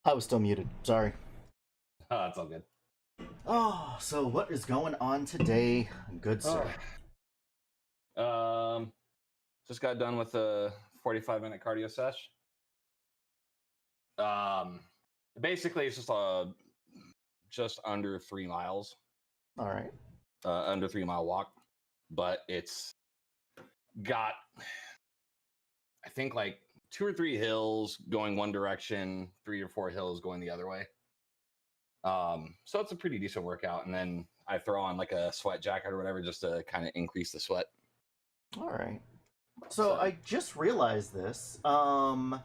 I was still muted. Sorry. Oh, that's all good. Oh, so what is going on today, good sir? Um, just got done with a 45-minute cardio sesh. Basically, it's just under 3 miles, All right. under 3 mile walk, but it's got, I think, like 2 or 3 hills going one direction, 3 or 4 hills going the other way. So it's a pretty decent workout, and then I throw on like a sweat jacket or whatever just to kind of increase the sweat. All right. So I just realized this. Uh-oh.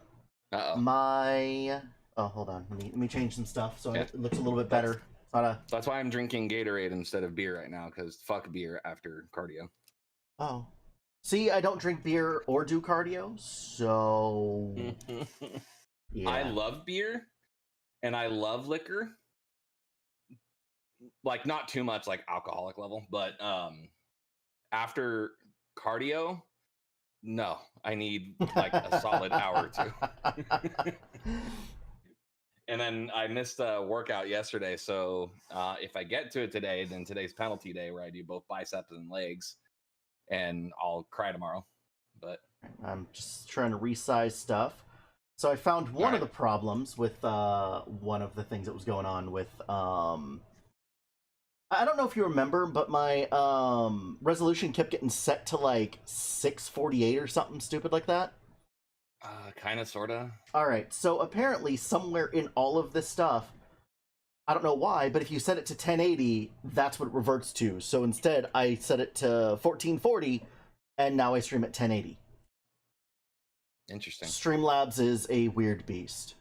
Hold on. Let me change some stuff so Yeah. it looks a little bit better. It's not a. That's why I'm drinking Gatorade instead of beer right now, because fuck beer after cardio. Oh. See, I don't drink beer or do cardio, so yeah. I love beer and I love liquor. Like, not too much like alcoholic level, but after cardio, no, I need like a solid hour or two. And then I missed a workout yesterday, so if I get to it today, then today's penalty day where I do both biceps and legs, and I'll cry tomorrow. But I'm just trying to resize stuff. So I found one of the problems with one of the things that was going on with I don't know if you remember, but my resolution kept getting set to like 648 or something stupid like that. kind of, sort of. All right, so apparently somewhere in all of this stuff, I don't know why, but if you set it to 1080, that's what it reverts to. So instead, I set it to 1440, and now I stream at 1080. Interesting. Streamlabs is a weird beast.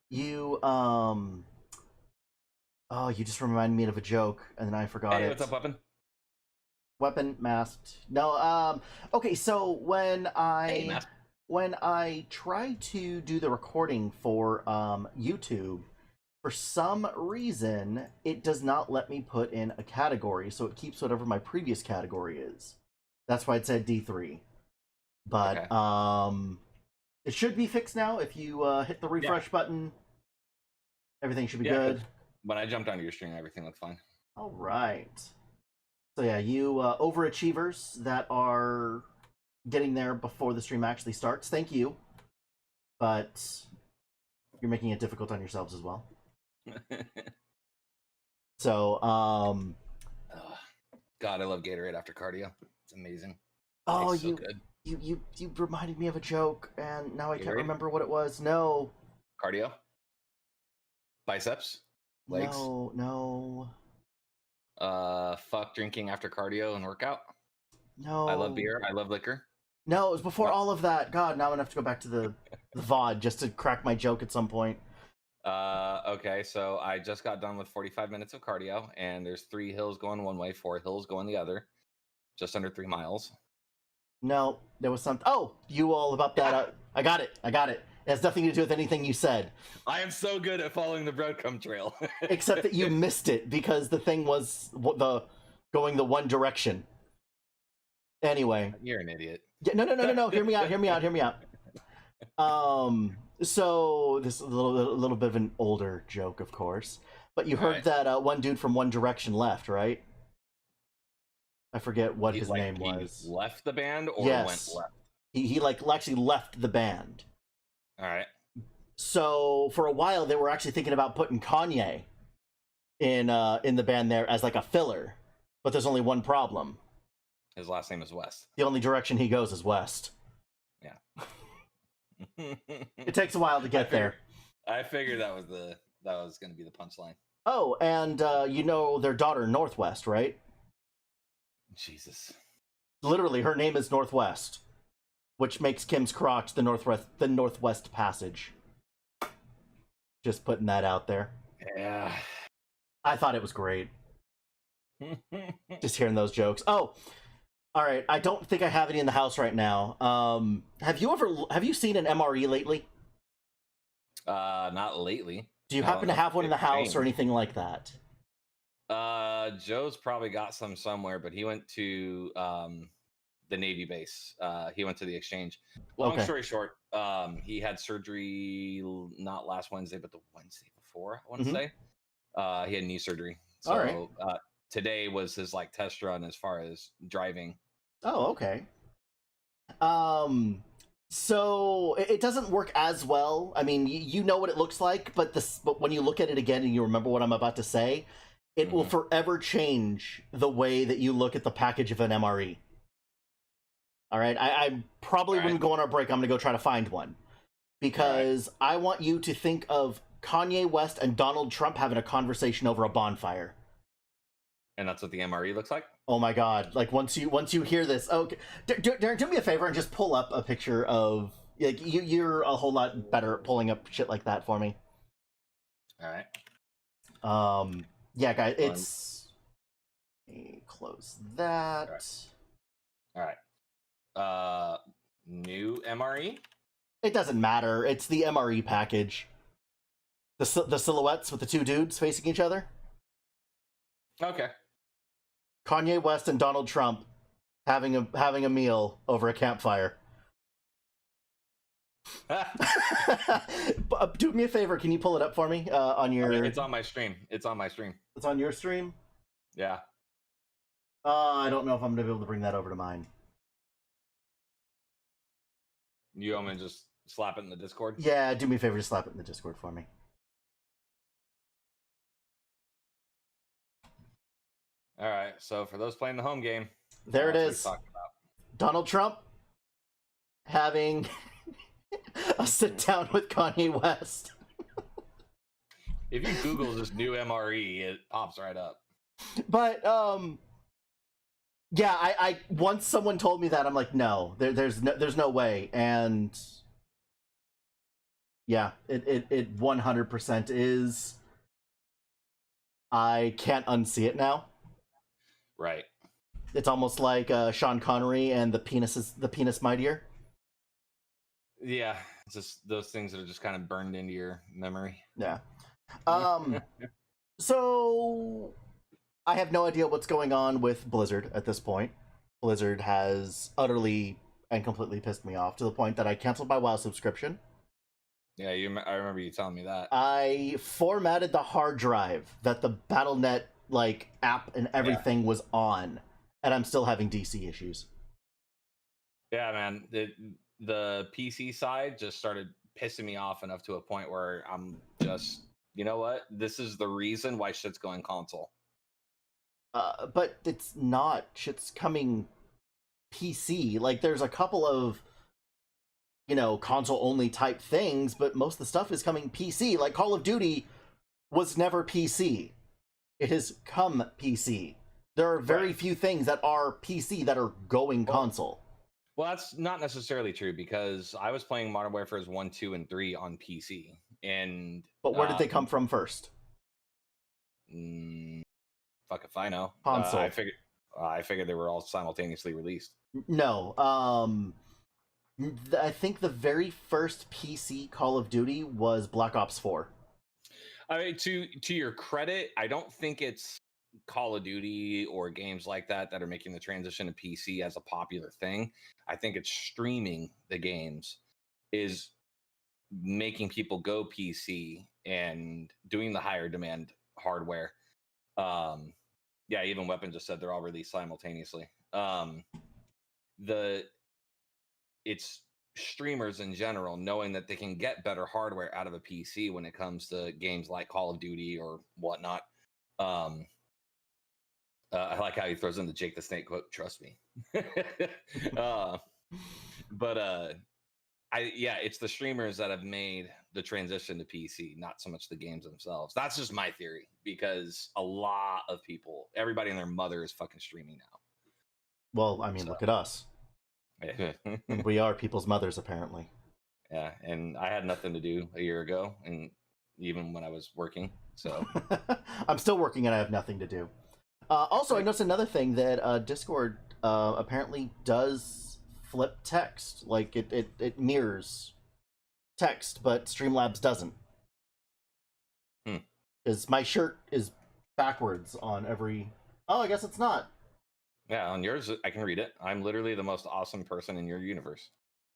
You you just reminded me of a joke, and then I forgot it. What's up, Weapon? Weapon masked. No, okay, so when I try to do the recording for YouTube, for some reason it does not let me put in a category, so it keeps whatever my previous category is. That's why it said D3. But okay. It should be fixed now. If you hit the refresh button, everything should be good. When I jumped onto your stream, everything looked fine. All right. So yeah, you overachievers that are getting there before the stream actually starts, thank you. But you're making it difficult on yourselves as well. So, God, I love Gatorade after cardio. It's amazing. Oh, it's so good. You reminded me of a joke, and now I can't remember what it was. No. Cardio? Biceps? Legs? No. Fuck drinking after cardio and workout? No. I love beer. I love liquor. No, it was before all of that. God, now I'm gonna have to go back to the VOD just to crack my joke at some point. Okay, so I just got done with 45 minutes of cardio, and there's 3 hills going one way, 4 hills going the other. Just under 3 miles. No, there was something. Oh, you all about that. I got it. It has nothing to do with anything you said. I am so good at following the breadcrumb trail. Except that you missed it because the thing was going the one direction. Anyway. You're an idiot. Yeah, no. Hear me out. So this is a little bit of an older joke, of course. But you heard that one dude from One Direction left, right? I forget what his name was. He left the band or went left? He actually left the band. All right. So for a while they were actually thinking about putting Kanye in the band there as like a filler, but there's only one problem. His last name is West. The only direction he goes is west. Yeah. It takes a while to get there. I figured that was going to be the punchline. Oh, and you know their daughter Northwest, right? Jesus. Literally, her name is Northwest, which makes Kim's crotch the Northwest Passage. Just putting that out there. Yeah. I thought it was great. Just hearing those jokes. Oh, all right. I don't think I have any in the house right now. Have you seen an MRE lately? Not lately. Do you happen to have one in the house or anything like that? Joe's probably got some somewhere, but he went to the Navy base. He went to the exchange. Long story short, he had surgery not last Wednesday, but the Wednesday before, I want to say. He had knee surgery. So today was his like test run as far as driving. Oh, okay. So it doesn't work as well. I mean, you know what it looks like, but when you look at it again and you remember what I'm about to say, it will forever change the way that you look at the package of an MRE. All right, I probably wouldn't go on our break. I'm gonna go try to find one because I want you to think of Kanye West and Donald Trump having a conversation over a bonfire. And that's what the MRE looks like? Oh my god. Like, once you hear this... Okay. Darren, do me a favor and just pull up a picture of... Like, you're a whole lot better at pulling up shit like that for me. Alright. Yeah, guys, it's... Let me close that. Alright. New MRE? It doesn't matter. It's the MRE package. The silhouettes with the two dudes facing each other. Okay. Kanye West and Donald Trump having a meal over a campfire. Do me a favor, can you pull it up for me on your... It's on my stream. It's on your stream? Yeah. I don't know if I'm going to be able to bring that over to mine. You want me to just slap it in the Discord? Yeah, do me a favor, just slap it in the Discord for me. All right, so for those playing the home game, there it is. Donald Trump having a sit down with Kanye West. If you Google this new MRE, it pops right up. But yeah, I once someone told me that, I'm like, no, there's no way, and yeah, it 100% is. I can't unsee it now. Right. It's almost like Sean Connery and the penis mightier. Yeah, it's just those things that are just kind of burned into your memory. Yeah. So I have no idea what's going on with Blizzard at this point. Blizzard has utterly and completely pissed me off to the point that I canceled my WoW subscription. Yeah, I remember you telling me that. I formatted the hard drive that the Battle.net like app and everything was on, and I'm still having DC issues. Yeah, man. The PC side just started pissing me off enough to a point where I'm just, you know what? This is the reason why shit's going console. But it's not. Shit's coming PC. Like, there's a couple of, console only type things, but most of the stuff is coming PC. Like, Call of Duty was never PC. It has come PC. There are very few things that are PC that are going console. Well, that's not necessarily true, because I was playing Modern Warfare 1, 2, and 3 on PC. But where did they come from first? Fuck if I know. Console. I figured they were all simultaneously released. No. I think the very first PC Call of Duty was Black Ops 4. I mean, to your credit, I don't think it's Call of Duty or games like that are making the transition to PC as a popular thing. I think it's streaming the games is making people go PC and doing the higher demand hardware. Yeah, even Weapon just said they're all released simultaneously. It's streamers in general knowing that they can get better hardware out of a PC when it comes to games like Call of Duty or whatnot. I like how he throws in the Jake the Snake quote, "Trust me." It's the streamers that have made the transition to PC, not so much the games themselves. That's just my theory, because a lot of people, everybody and their mother is fucking streaming now. Well, I mean, look at us. We are people's mothers, apparently. Yeah, and I had nothing to do a year ago, and even when I was working, so I'm still working and I have nothing to do. Also, I noticed another thing that Discord apparently does flip text. Like, it mirrors text, but Streamlabs doesn't. Is my shirt is backwards on every... Oh, I guess it's not. Yeah, on yours, I can read it. I'm literally the most awesome person in your universe.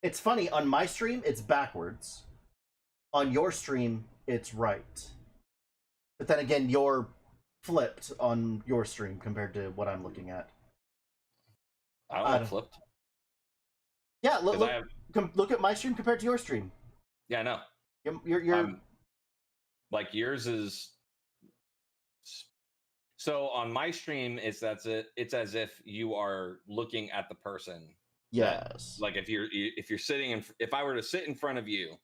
It's funny, on my stream, it's backwards. On your stream, it's right. But then again, you're flipped on your stream compared to what I'm looking at. I don't look flipped. Yeah, look at my stream compared to your stream. Yeah, I know. You're like yours is. So on my stream, it's as if you are looking at the person. Yes. Like if you're sitting if I were to sit in front of you,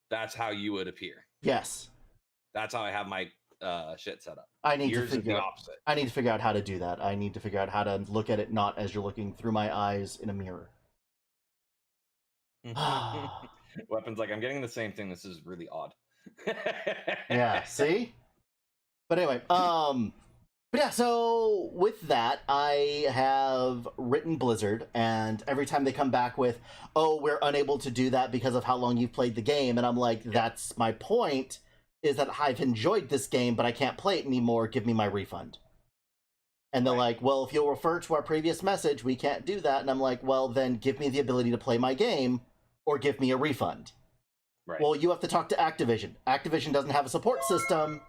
that's how you would appear. Yes. That's how I have my shit set up. I need to figure out how to do that. I need to figure out how to look at it not as you're looking through my eyes in a mirror. Weapons like, I'm getting the same thing. This is really odd. Yeah, see? But anyway, but yeah, so with that, I have written Blizzard, and every time they come back with, oh, we're unable to do that because of how long you've played the game, and I'm like, that's my point, is that I've enjoyed this game, but I can't play it anymore, give me my refund. And they're like, well, if you'll refer to our previous message, we can't do that. And I'm like, well, then give me the ability to play my game, or give me a refund. Right. Well, you have to talk to Activision. Activision doesn't have a support system.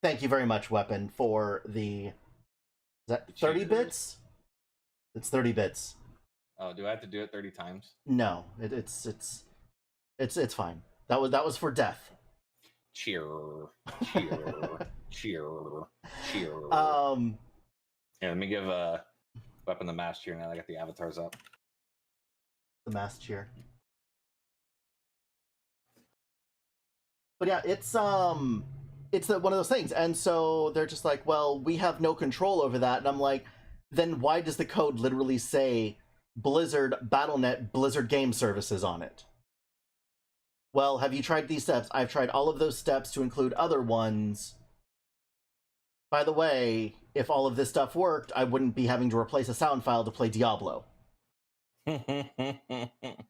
Thank you very much, Weapon, for the... Is that 30 bits? It's 30 bits. Oh, do I have to do it 30 times? No, it's fine. That was for death. Cheer. Cheer. Cheer. Cheer. Yeah, let me give Weapon the mass cheer now. I got the avatars up. The mass cheer. But yeah, it's one of those things. And so they're just like, well, we have no control over that. And I'm like, then why does the code literally say Blizzard Battle.net Blizzard Game Services on it? Well, have you tried these steps? I've tried all of those steps to include other ones. By the way, if all of this stuff worked, I wouldn't be having to replace a sound file to play Diablo.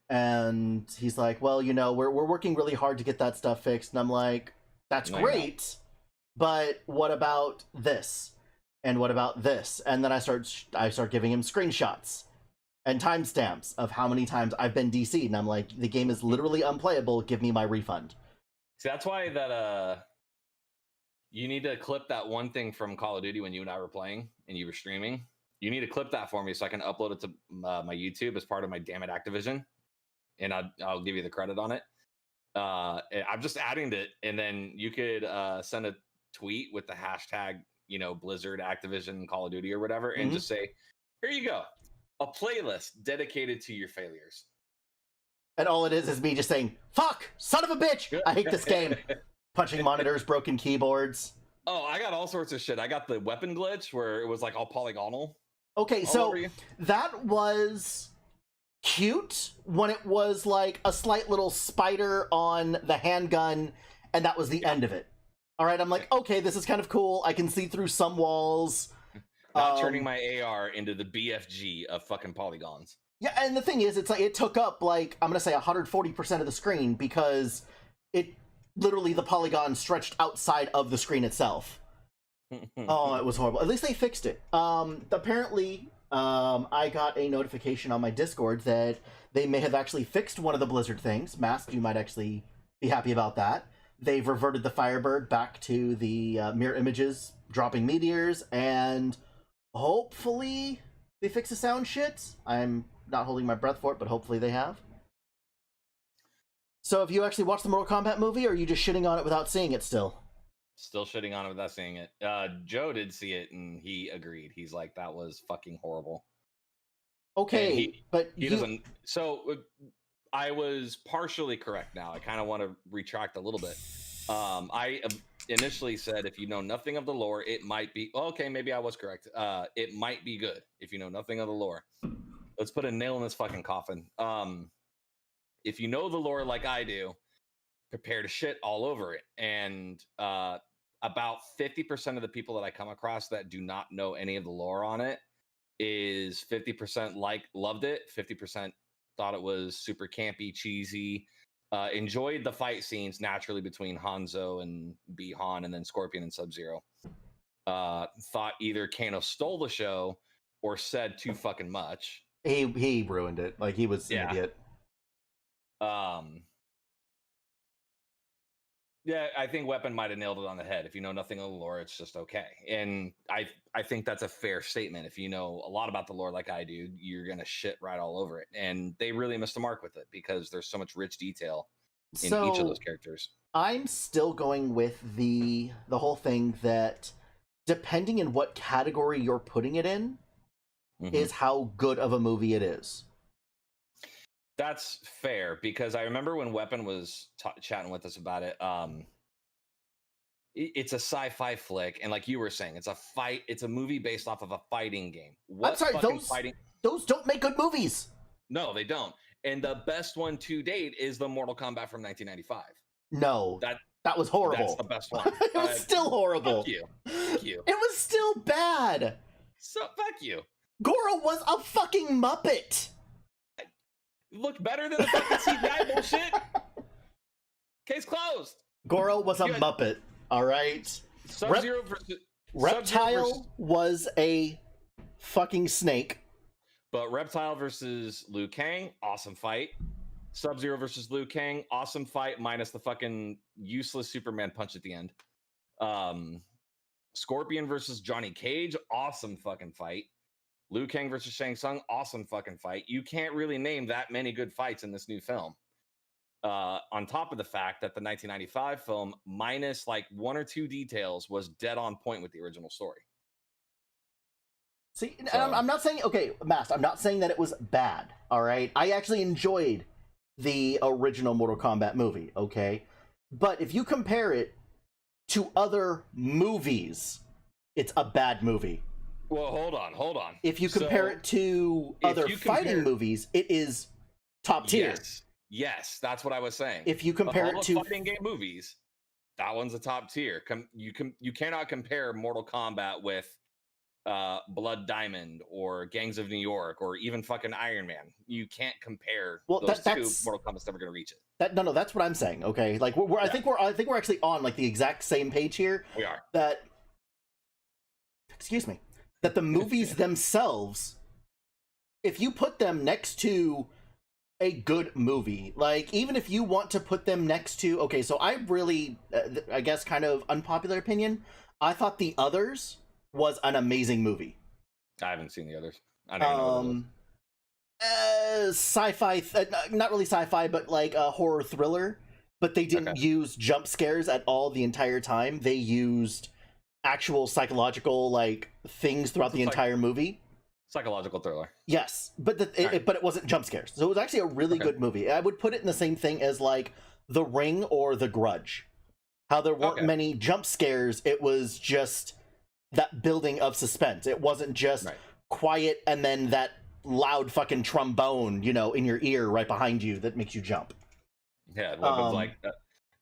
And he's like, well, you know, we're working really hard to get that stuff fixed. And I'm like, that's great, but what about this? And what about this? And then I start giving him screenshots and timestamps of how many times I've been DC'd. And I'm like, the game is literally unplayable. Give me my refund. See, that's why that you need to clip that one thing from Call of Duty when you and I were playing and you were streaming. You need to clip that for me so I can upload it to my YouTube as part of my Damn It Activision, and I'll give you the credit on it. I'm just adding it, and then you could send a tweet with the hashtag, you know, Blizzard, Activision, Call of Duty, or whatever, and just say, "Here you go, a playlist dedicated to your failures." And all it is me just saying, "Fuck, son of a bitch, I hate this game." Punching monitors, broken keyboards. Oh, I got all sorts of shit. I got the weapon glitch where it was like all polygonal. Okay, so that was cute when it was like a slight little spider on the handgun, and that was the end of it. All right, I'm like, okay, this is kind of cool. I can see through some walls. Not turning my AR into the BFG of fucking polygons. Yeah, and the thing is, it's like it took up like, I'm gonna say 140% of the screen because it literally the polygon stretched outside of the screen itself. Oh, it was horrible. At least they fixed it. Apparently, I got a notification on my Discord that they may have actually fixed one of the Blizzard things. Masked, you might actually be happy about that. They've reverted the Firebird back to the mirror images, dropping meteors, and hopefully they fix the sound shit. I'm not holding my breath for it, but hopefully they have. So have you actually watched the Mortal Kombat movie, or are you just shitting on it without seeing it still? Still shitting on it without seeing it. Joe did see it, and he agreed. He's like, that was fucking horrible. Okay, but he doesn't... So, I was partially correct now. I kind of want to retract a little bit. I initially said, if you know nothing of the lore, it might be... Okay, maybe I was correct. It might be good if you know nothing of the lore. Let's put a nail in this fucking coffin. If you know the lore like I do, prepare to shit all over it. And about 50% of the people that I come across that do not know any of the lore on it is 50% loved it, 50% thought it was super campy, cheesy, enjoyed the fight scenes naturally between Hanzo and Bi-Han, and then Scorpion and Sub-Zero. thought either Kano stole the show or said too fucking much. He ruined it. Like, he was an idiot. Yeah, I think Weapon might have nailed it on the head. If you know nothing of the lore, it's just okay. And I think that's a fair statement. If you know a lot about the lore like I do, you're gonna shit right all over it. And they really missed the mark with it because there's so much rich detail in each of those characters. I'm still going with the whole thing that depending on what category you're putting it in is how good of a movie it is. That's fair, because I remember when Weapon was chatting with us about it. It's a sci-fi flick, and like you were saying, it's a movie based off of a fighting game. I'm sorry, those don't make good movies. No, they don't. And the best one to date is the Mortal Kombat from 1995. No, that was horrible. That's the best one. It was still horrible. Fuck you. Fuck you. It was still bad. So fuck you. Goro was a fucking Muppet. It looked better than the fucking CGI bullshit. Case closed. Goro was a Muppet. All right. Sub-Zero versus Reptile was a fucking snake. But Reptile versus Liu Kang, awesome fight. Sub-Zero versus Liu Kang, awesome fight, minus the fucking useless Superman punch at the end. Scorpion versus Johnny Cage, awesome fucking fight. Liu Kang versus Shang Tsung, awesome fucking fight. You can't really name that many good fights in this new film. On top of the fact that the 1995 film, minus like one or two details, was dead on point with the original story. See, so, and I'm not saying, okay, Mast, I'm not saying that it was bad, all right? I actually enjoyed the original Mortal Kombat movie, okay? But if you compare it to other movies, it's a bad movie. Well, hold on. If you compare it to other fighting movies, it is top tier. Yes, that's what I was saying. If you compare it to fighting game movies, that one's a top tier. You cannot compare Mortal Kombat with Blood Diamond or Gangs of New York or even fucking Iron Man. You can't compare those two. Mortal Kombat's never going to reach it. No, that's what I'm saying. Okay, like I think we're actually on like the exact same page here. We are. That the movies themselves, if you put them next to a good movie, like even if you want to put them next to, okay, so I really, I guess kind of unpopular opinion, I thought The Others was an amazing movie. I haven't seen The Others. I don't know what it was. Sci-fi, not really sci-fi, but like a horror thriller, but they didn't use jump scares at all the entire time. They used actual psychological like things throughout the entire movie. Psychological thriller. Yes, but but it wasn't jump scares. So it was actually a really good movie. I would put it in the same thing as like The Ring or The Grudge. How there weren't many jump scares, it was just that building of suspense. It wasn't just quiet and then that loud fucking trombone, you know, in your ear right behind you that makes you jump. Yeah, Weapon's like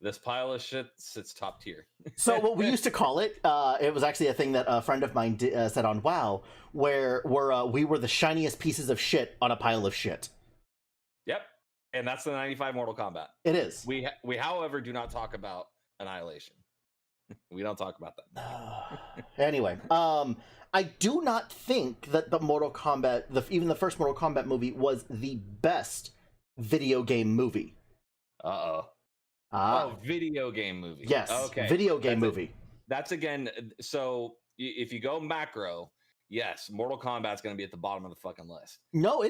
this pile of shit sits top tier. So what we used to call it, it was actually a thing that a friend of mine said on WoW, where we were the shiniest pieces of shit on a pile of shit. Yep, and that's the 95 Mortal Kombat. It is. We however, do not talk about Annihilation. We don't talk about that. Anyway, I do not think that the Mortal Kombat, even the first Mortal Kombat movie, was the best video game movie. Video game movie. Yes. Okay. Video game movie. That's again. So if you go macro, yes, Mortal Kombat's going to be at the bottom of the fucking list. No,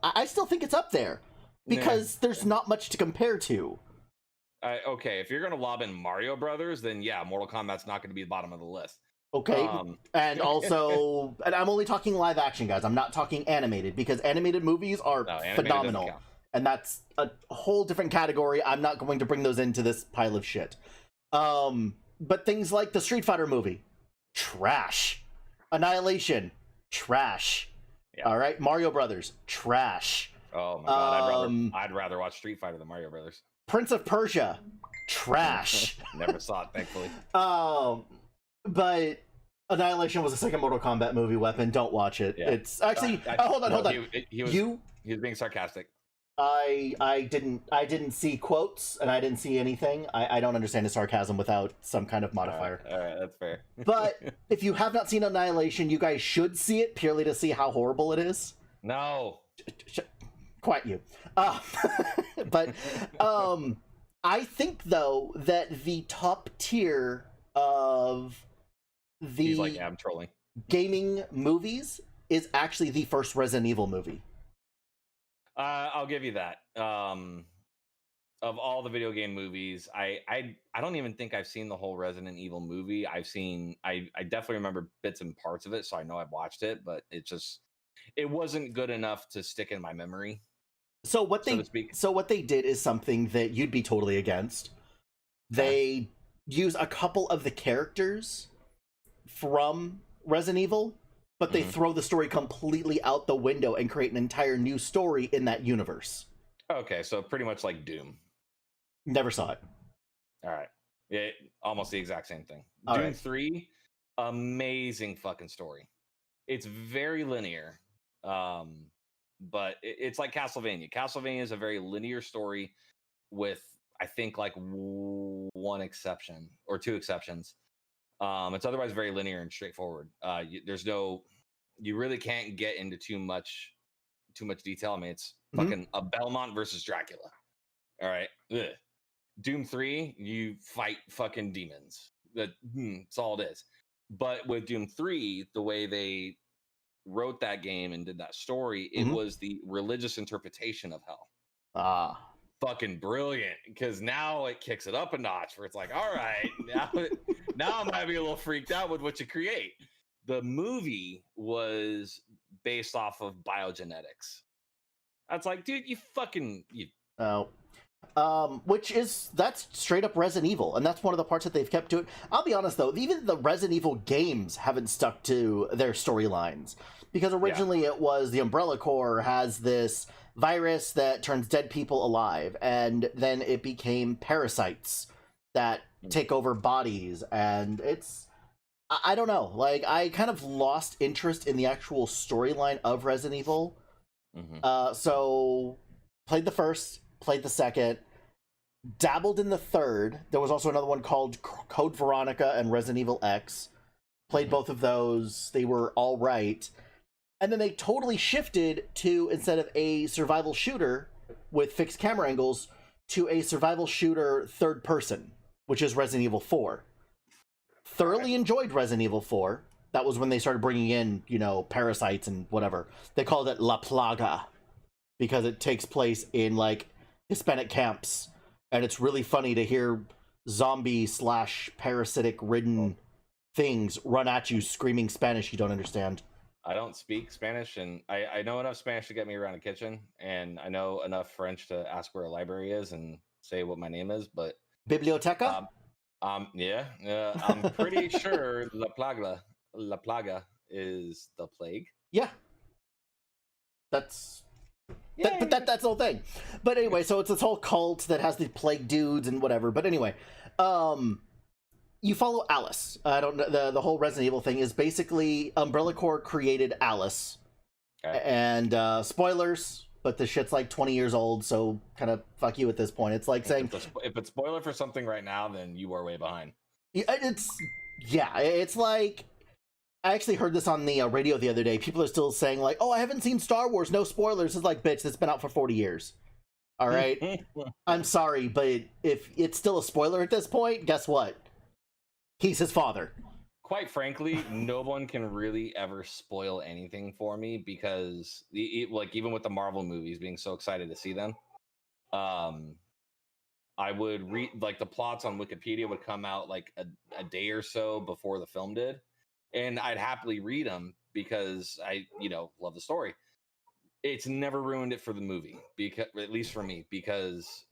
I still think it's up there because there's not much to compare to. Okay, if you're going to lob in Mario Brothers, then yeah, Mortal Kombat's not going to be the bottom of the list. Okay, and also, and I'm only talking live action, guys. I'm not talking animated because animated movies are phenomenal. And that's a whole different category. I'm not going to bring those into this pile of shit. But things like the Street Fighter movie, trash. Annihilation, trash. Yeah. All right, Mario Brothers, trash. Oh my god, I'd rather watch Street Fighter than Mario Brothers. Prince of Persia, trash. Never saw it, thankfully. But Annihilation was the second Mortal Kombat movie. Weapon, don't watch it. Yeah. It's actually hold on. He was being sarcastic. I didn't see quotes and I didn't see anything. I don't understand the sarcasm without some kind of modifier. All right, that's fair. But if you have not seen Annihilation, you guys should see it purely to see how horrible it is. No. Quiet you. But I think though that the top tier of the He's like, yeah, I'm trolling. gaming movies is actually the first Resident Evil movie. I'll give you that. Of all the video game movies, I don't even think I've seen the whole Resident Evil movie. I definitely remember bits and parts of it, so I know I've watched it, but it wasn't good enough to stick in my memory. So what they did is something that you'd be totally against. They use a couple of the characters from Resident Evil, but they throw the story completely out the window and create an entire new story in that universe. Okay, so pretty much like Doom. Never saw it. All right. Yeah, almost the exact same thing. All Doom right. 3, amazing fucking story. It's very linear, but it's like Castlevania. Castlevania is a very linear story with, I think, like one exception or two exceptions. It's otherwise very linear and straightforward. You really can't get into too much detail. I mean, it's fucking a Belmont versus Dracula. All right. Ugh. Doom 3, you fight fucking demons. That's all it is. But with Doom 3, the way they wrote that game and did that story, it was the religious interpretation of hell. Fucking brilliant, because now it kicks it up a notch where it's like, all right, now I might be a little freaked out with what you create. The movie was based off of biogenetics. That's like, dude, that's straight up Resident Evil, and that's one of the parts that they've kept to it. I'll be honest though, even the Resident Evil games haven't stuck to their storylines, because originally it was the Umbrella Corps has this virus that turns dead people alive, and then it became parasites that take over bodies, and I don't know, like, I kind of lost interest in the actual storyline of Resident Evil. So played the first, played the second, dabbled in the third. There was also another one called Code Veronica and Resident Evil X. Played both of those. They were all right. And then they totally shifted to, instead of a survival shooter with fixed camera angles, to a survival shooter third person, which is Resident Evil 4. Thoroughly enjoyed Resident Evil 4. That was when they started bringing in, parasites and whatever. They called it La Plaga because it takes place in, like, Hispanic camps. And it's really funny to hear zombie/parasitic-ridden things run at you screaming Spanish you don't understand. I don't speak Spanish, and I know enough Spanish to get me around a kitchen, and I know enough French to ask where a library is and say what my name is, but... Biblioteca? Yeah. I'm pretty sure La Plaga is the plague. Yeah. That's the whole thing. But anyway, so it's this whole cult that has the plague dudes and whatever. But anyway, you follow Alice. I don't know, the whole Resident Evil thing is basically Umbrella Corps created Alice. Okay. And spoilers, but the shit's like 20 years old, so kind of fuck you at this point. It's like saying, if it's spoiler for something right now, then you are way behind. It's like, I actually heard this on the radio the other day. People are still saying like, oh, I haven't seen Star Wars, no spoilers. It's like, bitch, it's been out for 40 years. All right? I'm sorry, but if it's still a spoiler at this point, guess what? He's his father. Quite frankly, no one can really ever spoil anything for me, because like, even with the Marvel movies, being so excited to see them, I would read, like, the plots on Wikipedia would come out like a day or so before the film did, and I'd happily read them because I love the story. It's never ruined it for the movie, because, at least for me, because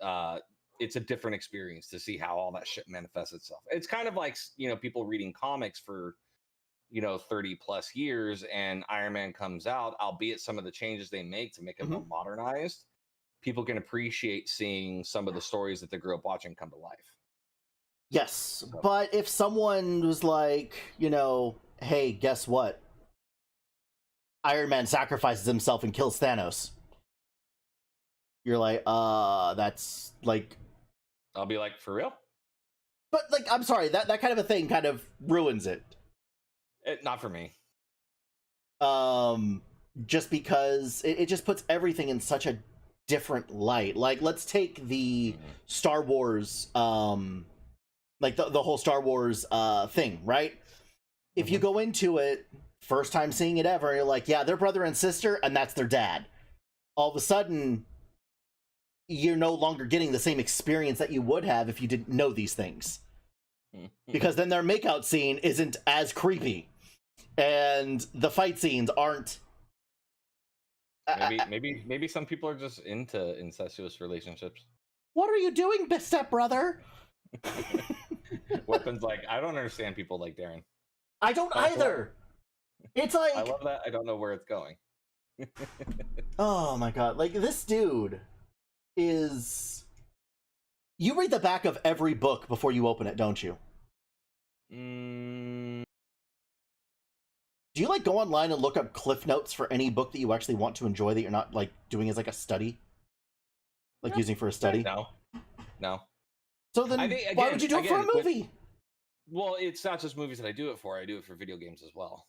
it's a different experience to see how all that shit manifests itself. It's kind of like, people reading comics for 30 plus years, and Iron Man comes out, albeit some of the changes they make to make it more modernized, people can appreciate seeing some of the stories that they grew up watching come to life. Yes, so. But if someone was like, hey, guess what? Iron Man sacrifices himself and kills Thanos. you're like, that's like, I'll be like, for real? but like, I'm sorry, that kind of a thing kind of ruins it. Not for me. Just because it just puts everything in such a different light. Like, let's take the Star Wars, like the whole Star Wars thing, right? If you go into it, first time seeing it ever, you're like, yeah, they're brother and sister, and that's their dad. All of a sudden, you're no longer getting the same experience that you would have if you didn't know these things. Because then their makeout scene isn't as creepy. And the fight scenes aren't. Maybe some people are just into incestuous relationships. What are you doing, stepbrother? Weapons, like, I don't understand people like Darren. I don't either. It's like, I love that. I don't know where it's going. Oh my god! Like, this dude is. You read the back of every book before you open it, don't you? Do you like go online and look up cliff notes for any book that you actually want to enjoy that you're not like doing as like a study, like No. using for a study? No. So then, why would you do it for a movie? Well, it's not just movies that I do it for. I do it for video games as well.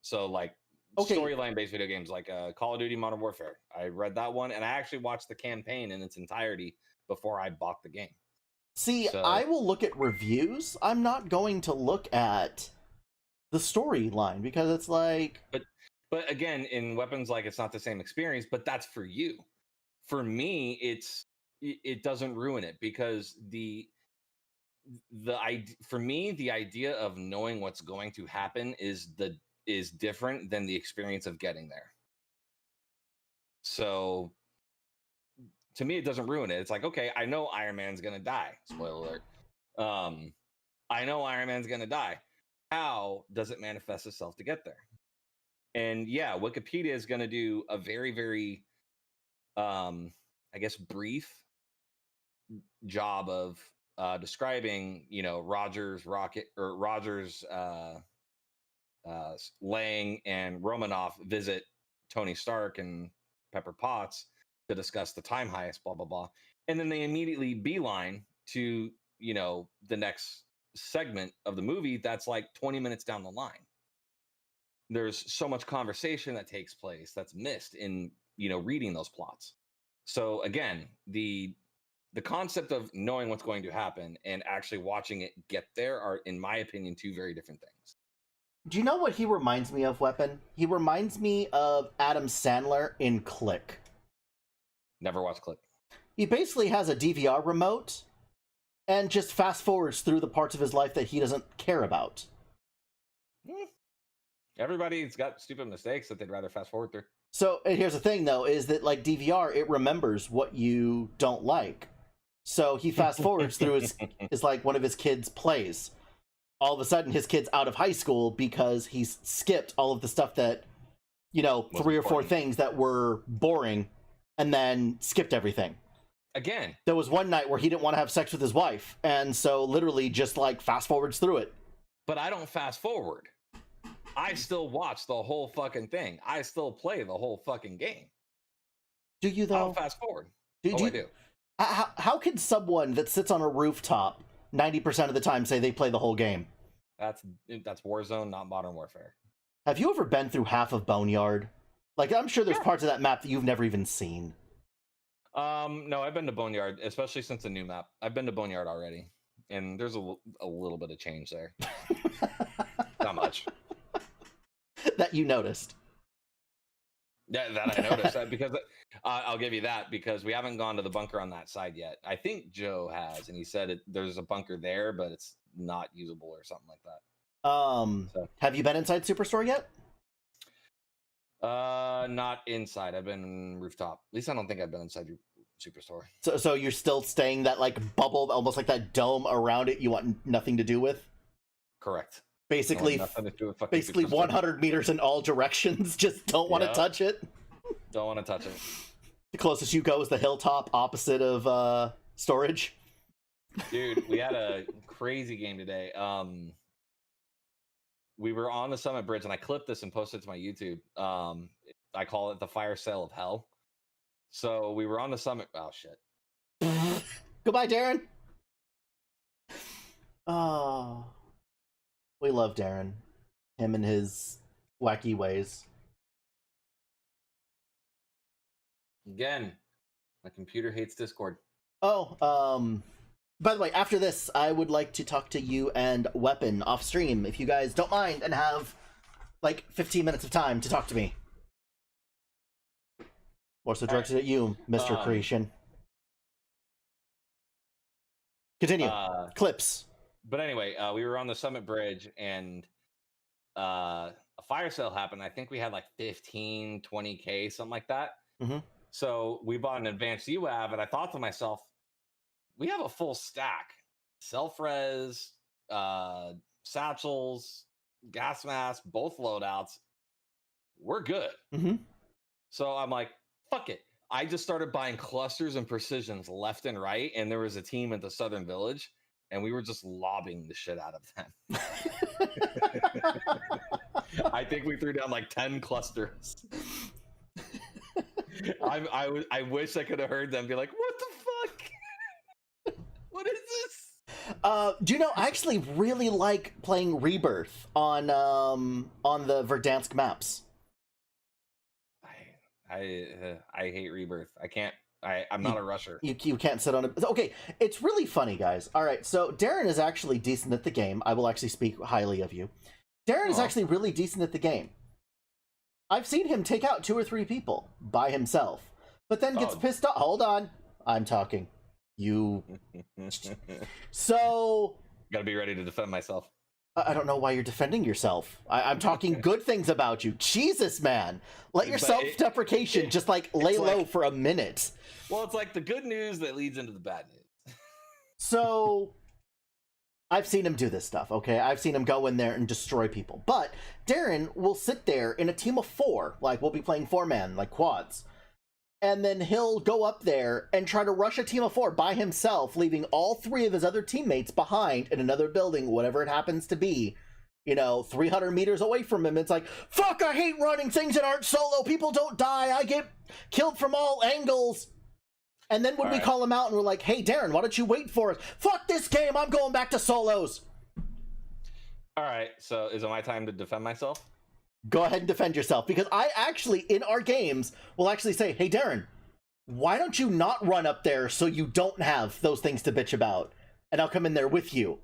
So, like, Okay. storyline-based video games, like Call of Duty Modern Warfare. I read that one, and I actually watched the campaign in its entirety before I bought the game. See, I will look at reviews. I'm not going to look at the storyline because it's like. But again, in Weapons, like, it's not the same experience. But that's for you. For me, it doesn't ruin it because for me, the idea of knowing what's going to happen is different than the experience of getting there. So to me, it doesn't ruin it. It's like, okay, I know Iron Man's gonna die. Spoiler alert. I know Iron Man's gonna die. How does it manifest itself to get there? And yeah, Wikipedia is gonna do a very, very I guess brief job of describing, Rogers, Lang and Romanoff visit Tony Stark and Pepper Potts to discuss the time heist, blah blah blah, and then they immediately beeline to the next segment of the movie that's like 20 minutes down the line. There's so much conversation that takes place that's missed in reading those plots. So again, the concept of knowing what's going to happen and actually watching it get there are, in my opinion, two very different things. Do you know what he reminds me of, Weapon? He reminds me of Adam Sandler in Click. Never watched Click. He basically has a DVR remote and just fast forwards through the parts of his life that he doesn't care about. Everybody's got stupid mistakes that they'd rather fast forward through. So, and here's the thing, though, is that, like, DVR, it remembers what you don't like. So he fast forwards through his like one of his kids' plays. All of a sudden, his kid's out of high school because he's skipped all of the stuff that, 3 or 4 things that were boring, and then skipped everything. Again, there was one night where he didn't want to have sex with his wife, and so literally just like fast forwards through it. But I don't fast forward. I still watch the whole fucking thing. I still play the whole fucking game. Do you though? I don't fast forward. I do. How can someone that sits on a rooftop 90% of the time say they play the whole game? That's Warzone, not Modern Warfare. Have you ever been through half of Boneyard? Like, I'm sure there's parts of that map that you've never even seen. No, I've been to Boneyard, especially since the new map. I've been to Boneyard already, and there's a little bit of change there. Not much. That you noticed. Yeah, that I noticed. Because I'll give you that, because we haven't gone to the bunker on that side yet. I think Joe has, and he said there's a bunker there, but it's not usable or something like that. Have you been inside Superstore yet? Not inside. I've been rooftop. At least I don't think I've been inside your Superstore. So you're still staying that like bubble, almost like that dome around it. You want nothing to do with. Correct. Basically, 100 meters in all directions. Just don't want to touch it. Don't want to touch it. The closest you go is the hilltop opposite of storage. Dude, we had a crazy game today. We were on the Summit Bridge, and I clipped this and posted it to my YouTube. I call it the fire sale of hell. So we were on the summit. Oh shit. Goodbye, Darren. Oh, we love Darren. Him and his wacky ways. Again, my computer hates Discord. Oh, by the way, after this, I would like to talk to you and Weapon off stream, if you guys don't mind and have, like, 15 minutes of time to talk to me. More so directed at you, Mr. Creation. Continue. Clips. But anyway, we were on the Summit Bridge, and a fire sale happened. I think we had like 15, 20K, something like that. Mm-hmm. So we bought an advanced UAV, and I thought to myself, we have a full stack. Self-res, satchels, gas mask, both loadouts. We're good. Mm-hmm. So I'm like, fuck it. I just started buying clusters and precisions left and right, and there was a team at the Southern Village, and we were just lobbing the shit out of them. I think we threw down like 10 clusters. I wish I could have heard them be like, what the fuck? What is this? Do you know, I actually really like playing Rebirth on the Verdansk maps. I hate Rebirth. I can't. I'm not a rusher. You can't sit on it. Okay, it's really funny, guys. All right, so Darren is actually decent at the game. I will actually speak highly of you. Darren is actually really decent at the game. I've seen him take out 2 or 3 people by himself, but then gets pissed off. Hold on, I'm talking. You. So. Gotta be ready to defend myself. I don't know why you're defending yourself. I'm talking good things about you. Jesus, man. Let your self-deprecation just, like, lay low for a minute. Well, it's like the good news that leads into the bad news. So, I've seen him do this stuff, okay? I've seen him go in there and destroy people. But Darren will sit there in a team of 4. Like, we'll be playing 4-man, like quads. And then he'll go up there and try to rush a team of 4 by himself, leaving all 3 of his other teammates behind in another building, whatever it happens to be, 300 meters away from him. It's like, fuck, I hate running things that aren't solo. People don't die. I get killed from all angles. And then when we call him out and we're like, hey, Darren, why don't you wait for us? Fuck this game. I'm going back to solos. All right. So is it my time to defend myself? Go ahead and defend yourself, because I actually, in our games, will actually say, hey, Darren, why don't you not run up there so you don't have those things to bitch about? And I'll come in there with you.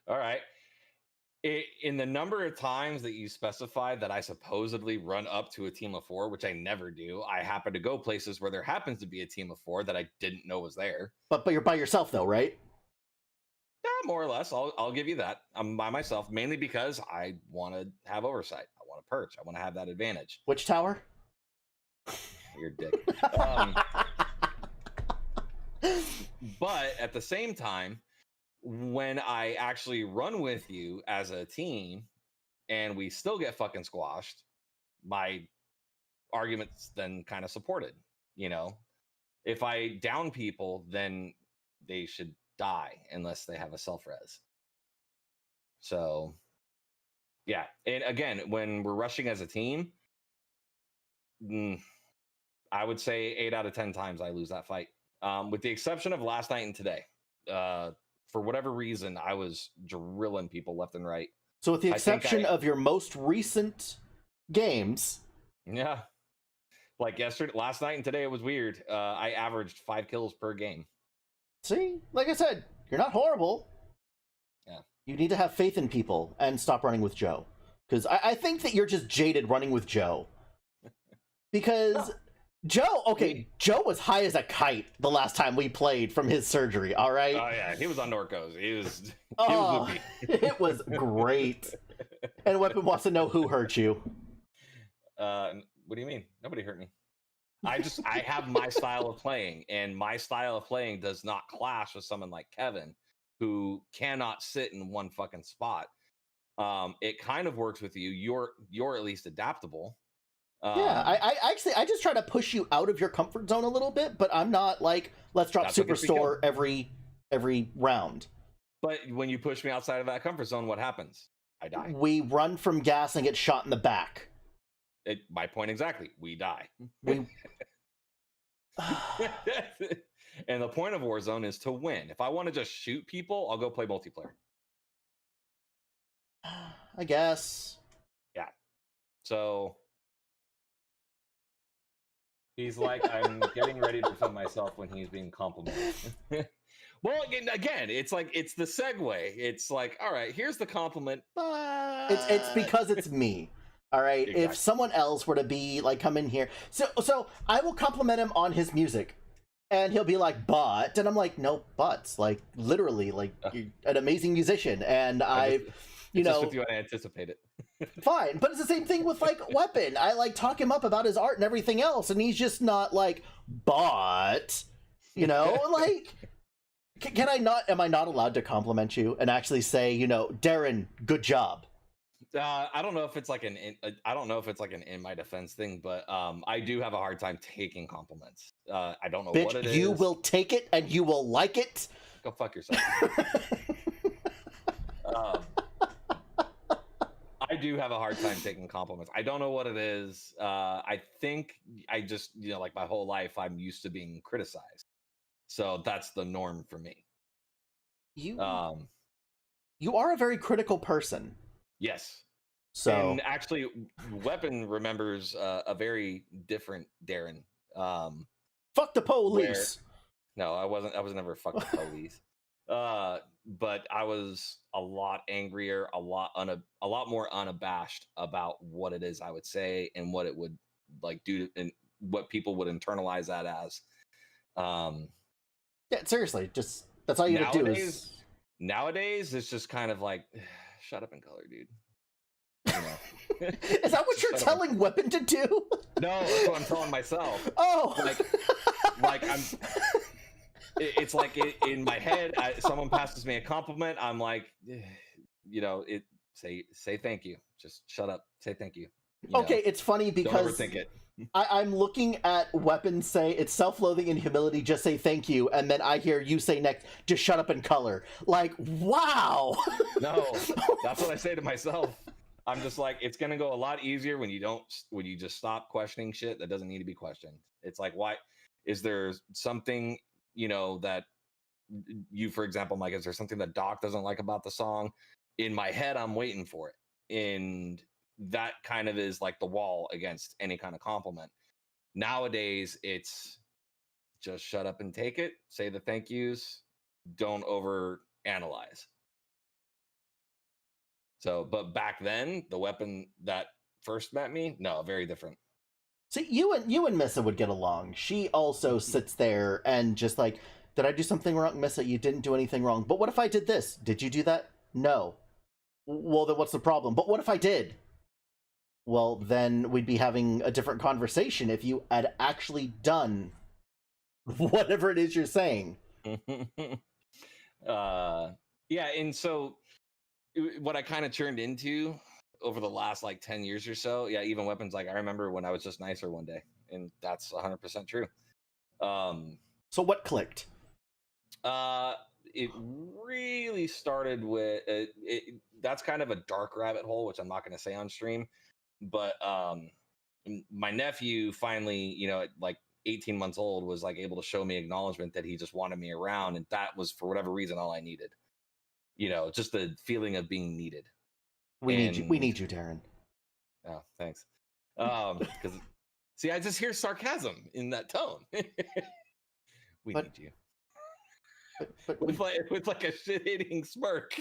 All right. In the number of times that you specified that I supposedly run up to a team of 4, which I never do, I happen to go places where there happens to be a team of 4 that I didn't know was there. But you're by yourself, though, right? Yeah, more or less. I'll give you that. I'm by myself, mainly because I want to have oversight. I want to perch. I want to have that advantage. Which tower? Your dick. But at the same time, when I actually run with you as a team and we still get fucking squashed, my argument's then kind of supported. If I down people, then they should die unless they have a self-res. So yeah, and again, when we're rushing as a team, I would say 8 out of 10 times I lose that fight, with the exception of last night and today. For whatever reason, I was drilling people left and right. So with the exception of your most recent games, yeah, like last night and today, it was weird. I averaged 5 kills per game. See, like I said, you're not horrible. Yeah. You need to have faith in people and stop running with Joe. Because I think that you're just jaded running with Joe. Because Joe was high as a kite the last time we played from his surgery, all right? Oh, yeah, he was on Norcos. He was loopy. It was great. And Weapon wants to know who hurt you. What do you mean? Nobody hurt me. I have my style of playing, and my style of playing does not clash with someone like Kevin, who cannot sit in one fucking spot. It kind of works with you. You're at least adaptable. Yeah, I just try to push you out of your comfort zone a little bit, but I'm not like, let's drop Superstore every round. But when you push me outside of that comfort zone, what happens? I die. We run from gas and get shot in the back. My point exactly. We die. And the point of Warzone is to win. If I want to just shoot people, I'll go play multiplayer. I guess. Yeah. So he's like, I'm getting ready to film myself when he's being complimented. Well, again, it's like, it's the segue. It's like, all right, here's the compliment, but It's because it's me. All right. Exactly. If someone else were to be like, come in here, so I will compliment him on his music, and he'll be like, "But," and I'm like, "No buts." Like literally, like you're an amazing musician, and just with you, I anticipate it. Fine, but it's the same thing with like Weapon. I like talk him up about his art and everything else, and he's just not like, "But," like. Can I not? Am I not allowed to compliment you and actually say, Darren, good job? I don't know if it's like I don't know if it's like an in my defense thing, but I do have a hard time taking compliments. I don't know what it is. You will take it and you will like it. Go fuck yourself. I do have a hard time taking compliments. I don't know what it is. I think I just, like my whole life, I'm used to being criticized. So that's the norm for me. You are a very critical person. Yes. So and actually, Weapon remembers a very different Darren. Fuck the police. No, I wasn't. I was never fuck the police. But I was a lot angrier, a lot more unabashed about what it is I would say and what it would like do and what people would internalize that as. Yeah, seriously, just that's all you have to do. Nowadays, it's just kind of like, shut up and color, dude. Is that what you're telling Weapon to do? No, that's what I'm telling myself. Oh, like I'm. It's like in my head, someone passes me a compliment. I'm like, say thank you. Just shut up. Say thank you. Okay, it's funny because don't overthink it. I'm looking at Weapon say it's self-loathing and humility. Just say thank you, and then I hear you say next, just shut up and color. Like, wow. No, that's what I say to myself. I'm just like, it's gonna go a lot easier when you just stop questioning shit that doesn't need to be questioned. It's like, why is there something that you, for example, Mike, is there something that Doc doesn't like about the song? In my head, I'm waiting for it, and that kind of is like the wall against any kind of compliment. Nowadays, it's just shut up and take it, say the thank yous, don't over analyze. So, but back then, the Weapon that first met me, no, very different. See, you and Missa would get along. She also sits there and just like, did I do something wrong, Missa? You didn't do anything wrong. But what if I did this? Did you do that? No. Well, then what's the problem? But what if I did? Well, then we'd be having a different conversation if you had actually done whatever it is you're saying. Yeah, and so what I kind of turned into over the last like 10 years or so, yeah, even Weapons, like I remember when I was just nicer one day, and that's 100% true. So what clicked? It really started with that's kind of a dark rabbit hole, which I'm not going to say on stream, but my nephew finally, at like 18 months old, was like able to show me acknowledgement that he just wanted me around, and that was for whatever reason all I needed. Just the feeling of being needed. We need you, Darren. Oh, thanks. Because see, I just hear sarcasm in that tone. We need you. But with like a shit-eating smirk.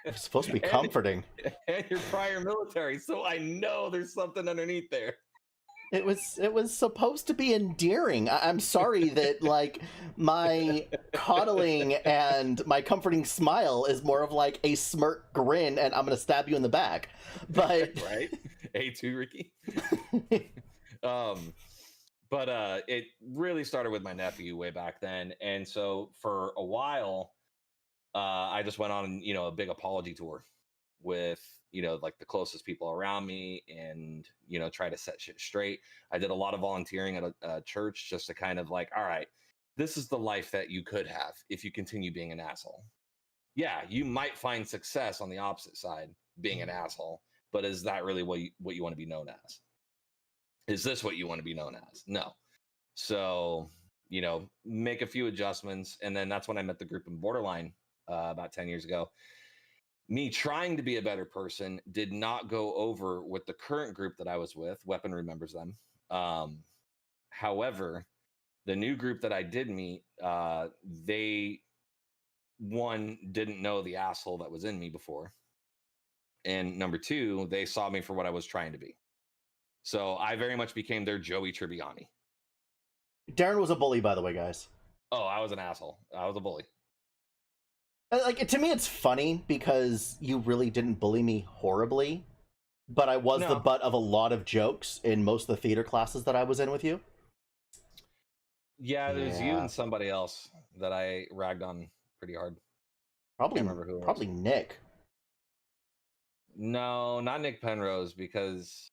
It's supposed to be comforting. And you're prior military, so I know there's something underneath there. It was supposed to be endearing. I'm sorry that like my coddling and my comforting smile is more of like a smirk grin and I'm gonna stab you in the back. But right? A2 Ricky. But it really started with my nephew way back then. And so for a while, I just went on, a big apology tour with, like the closest people around me and, try to set shit straight. I did a lot of volunteering at a church just to kind of like, all right, this is the life that you could have if you continue being an asshole. Yeah, you might find success on the opposite side, being an asshole, but is that really what you want to be known as? Is this what you want to be known as? No. So, make a few adjustments. And then that's when I met the group in Borderline about 10 years ago. Me trying to be a better person did not go over with the current group that I was with. Weapon remembers them. However, the new group that I did meet, they, one, didn't know the asshole that was in me before. And number two, they saw me for what I was trying to be. So I very much became their Joey Tribbiani. Darren was a bully, by the way, guys. Oh, I was an asshole. I was a bully. Like, to me, it's funny because you really didn't bully me horribly, but I was the butt of a lot of jokes in most of the theater classes that I was in with you. Yeah, there's you and somebody else that I ragged on pretty hard. Probably, can't remember who probably was. Nick. No, not Nick Penrose, because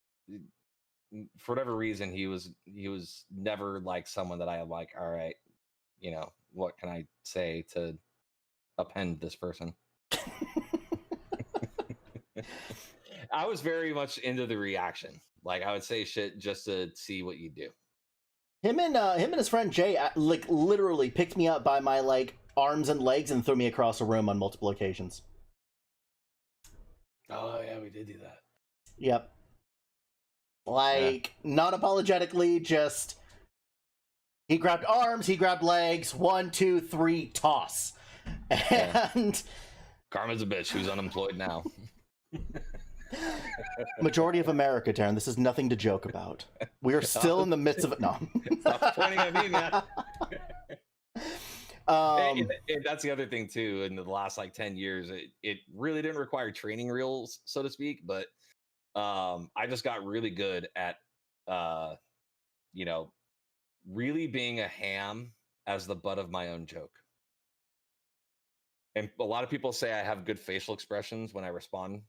for whatever reason he was never like someone that I like, all right, what can I say to append this person? I was very much into the reaction. Like, I would say shit just to see what you do. Him and his friend Jay like literally picked me up by my like arms and legs and threw me across a room on multiple occasions. Oh yeah, we did do that. Yep. Like, not apologetically, just he grabbed arms, he grabbed legs, 1, 2, 3, toss. And Karma's a bitch who's unemployed now. Majority of America, Darren, this is nothing to joke about. We are still in the midst of it. No. Stop pointing at me, man. And that's the other thing too. In the last like 10 years, it really didn't require training reels, so to speak, but I just got really good at really being a ham as the butt of my own joke. And a lot of people say I have good facial expressions when I respond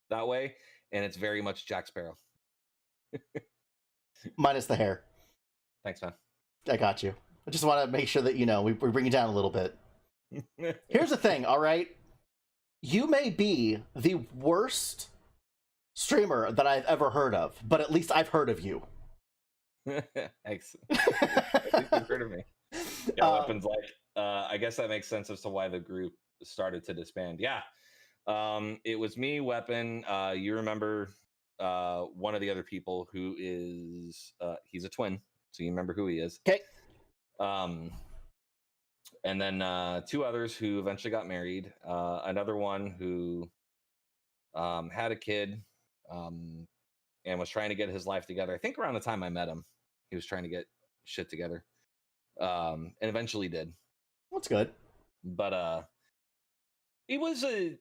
that way, and it's very much Jack Sparrow. Minus the hair. Thanks, man. I got you. I just want to make sure that, we bring you down a little bit. Here's the thing, all right? You may be the worst streamer that I've ever heard of, but at least I've heard of you. Thanks. You've heard of me. Yeah, Weapon's like, I guess that makes sense as to why the group started to disband. Yeah. It was me, Weapon. You remember one of the other people who is he's a twin, so you remember who he is. Okay. And then two others who eventually got married. Another one who had a kid and was trying to get his life together. I think around the time I met him, he was trying to get shit together, and eventually did. That's good. But it was a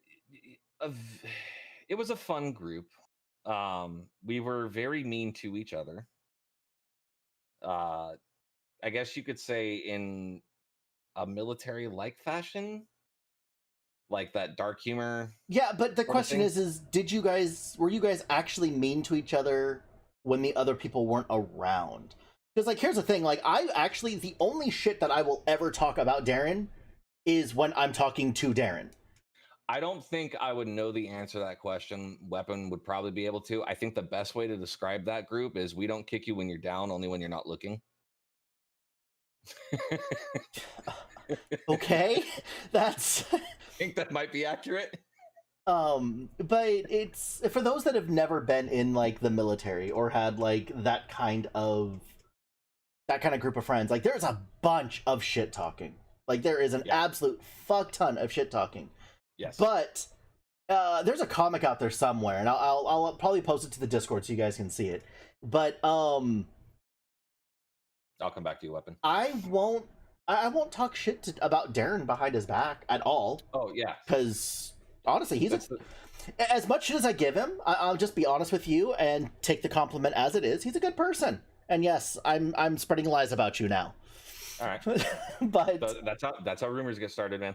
fun group. We were very mean to each other. I guess you could say in a military-like fashion, like that dark humor. Yeah, but the question is were you guys actually mean to each other when the other people weren't around? Because, like, here's the thing, like, the only shit that I will ever talk about Darren is when I'm talking to Darren. I don't think I would know the answer to that question. Weapon would probably be able to. I think the best way to describe that group is we don't kick you when you're down, only when you're not looking. Okay, that's... I think that might be accurate. But it's, for those that have never been in, like, the military or had, like, that kind of group of friends, like, there's a bunch of shit talking. Like, there is an absolute fuck ton of shit talking. Yes. But there's a comic out there somewhere, and I'll probably post it to the Discord so you guys can see it. But I'll come back to you, Weapon. I won't talk shit about Darren behind his back at all. Oh yeah. Because honestly, as much shit as I give him, I'll just be honest with you and take the compliment as it is. He's a good person, and yes, I'm spreading lies about you now. All right. But that's how rumors get started, man.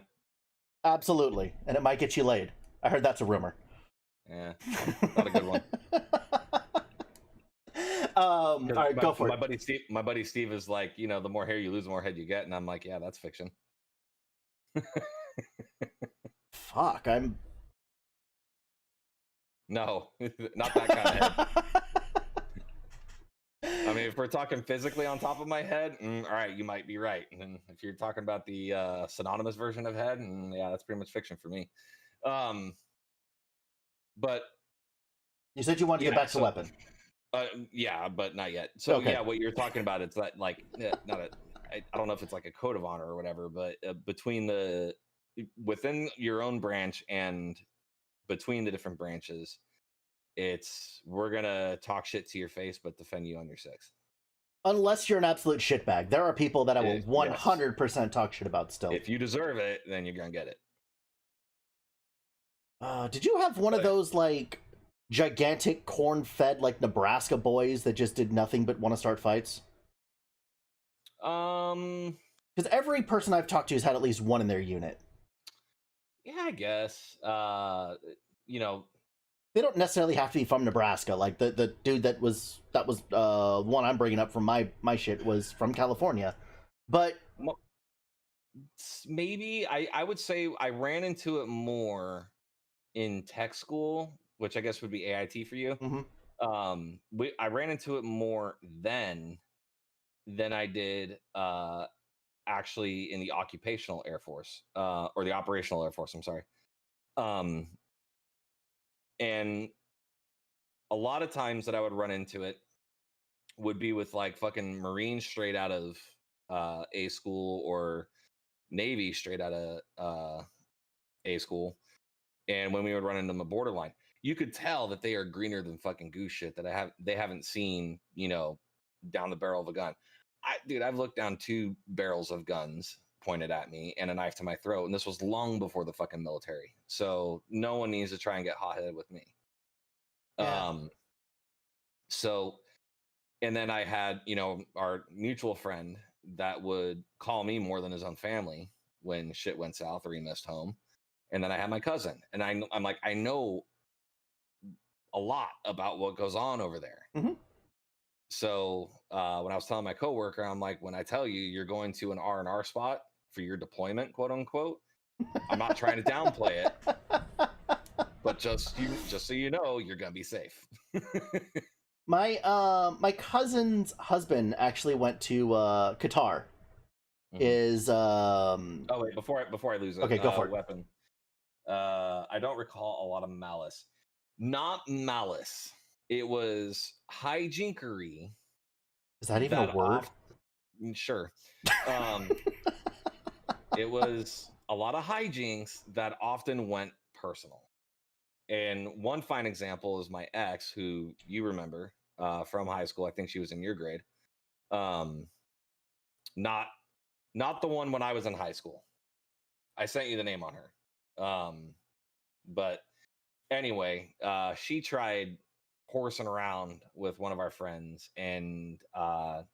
Absolutely, and it might get you laid. I heard that's a rumor. Yeah, not a good one. All right, go for it. My buddy Steve is like, the more hair you lose, the more head you get, and I'm like, yeah, that's fiction. Fuck, No, not that kind of head. I mean, if we're talking physically on top of my head, all right, you might be right. And then if you're talking about the synonymous version of head, yeah, that's pretty much fiction for me. But you said you wanted to get back to weapon. Yeah, but not yet. So Okay. yeah, what you're talking about, it's that like not a. I don't know if it's like a code of honor or whatever, but within your own branch and between the different branches, we're gonna talk shit to your face, but defend you on your six. Unless you're an absolute shitbag. There are people that I will 100% talk shit about still. If you deserve it, then you're gonna get it. Did you have one of those, like, gigantic corn-fed, like, Nebraska boys that just did nothing but want to start fights? Because every person I've talked to has had at least one in their unit. Yeah, I guess. You know, they don't necessarily have to be from Nebraska. Like the dude that was one I'm bringing up from my shit was from California, but maybe I would say I ran into it more in tech school, which I guess would be AIT for you. Mm-hmm. I ran into it more then than I did actually in the occupational Air Force or the operational Air Force. I'm sorry. And a lot of times that I would run into it would be with like fucking Marines straight out of A school or Navy straight out of A school. And when we would run into the borderline, you could tell that they are greener than fucking goose shit that they haven't seen, you know, down the barrel of a gun. Dude, I've looked down 2 barrels of guns pointed at me and a knife to my throat, and this was long before the fucking military. So no one needs to try and get hot-headed with me. Yeah. So, and then I had, you know, our mutual friend that would call me more than his own family when shit went south or he missed home. And then I had my cousin, and I'm like, I know a lot about what goes on over there. Mm-hmm. So when I was telling my coworker, I'm like, when I tell you you're going to an R&R spot for your deployment, quote unquote, I'm not trying to downplay it, but just so you know, you're gonna be safe. My cousin's husband actually went to Qatar. Mm-hmm. Oh wait, before I lose it, okay, go for it. Weapon. I don't recall a lot of malice. Not malice. It was hijinkery. Is that even a word? Sure. It was a lot of hijinks that often went personal. And one fine example is my ex, who you remember from high school. I think she was in your grade. Not the one when I was in high school. I sent you the name on her. But anyway, she tried horsing around with one of our friends, and I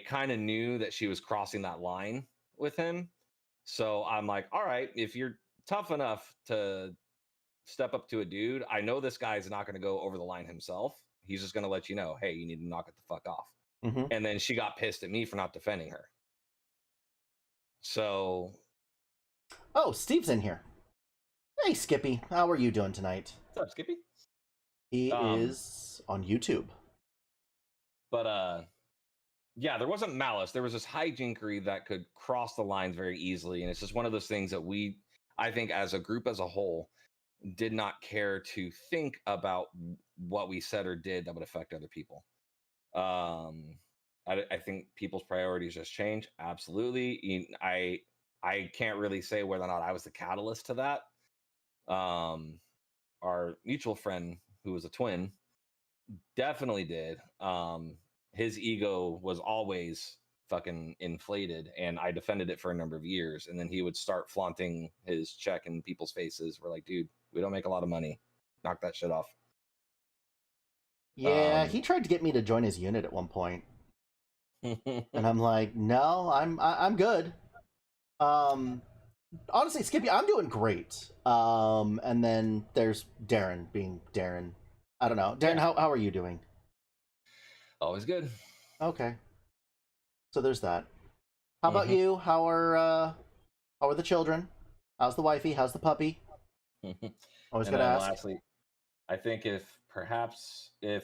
kind of knew that she was crossing that line with him. So I'm like, all right, if you're tough enough to step up to a dude, I know this guy's not going to go over the line himself. He's just going to let you know, hey, you need to knock it the fuck off. Mm-hmm. And then she got pissed at me for not defending her. So. Oh, Steve's in here. Hey, Skippy. How are you doing tonight? What's up, Skippy? He is on YouTube. But, yeah, there wasn't malice. There was this hijinkery that could cross the lines very easily. And it's just one of those things that I think as a group as a whole, did not care to think about what we said or did that would affect other people. I think people's priorities just change. Absolutely. I can't really say whether or not I was the catalyst to that. Our mutual friend, who was a twin, definitely did. His ego was always fucking inflated, and I defended it for a number of years. And then he would start flaunting his check in people's faces. We're like, dude, we don't make a lot of money. Knock that shit off. Yeah, he tried to get me to join his unit at one point. And I'm like, no, I'm good. Honestly, Skippy, I'm doing great. And then there's Darren being Darren. I don't know. Darren, how are you doing? Always good. Okay. So there's that. How about you? How are the children? How's the wifey? How's the puppy? Always gotta ask. I think if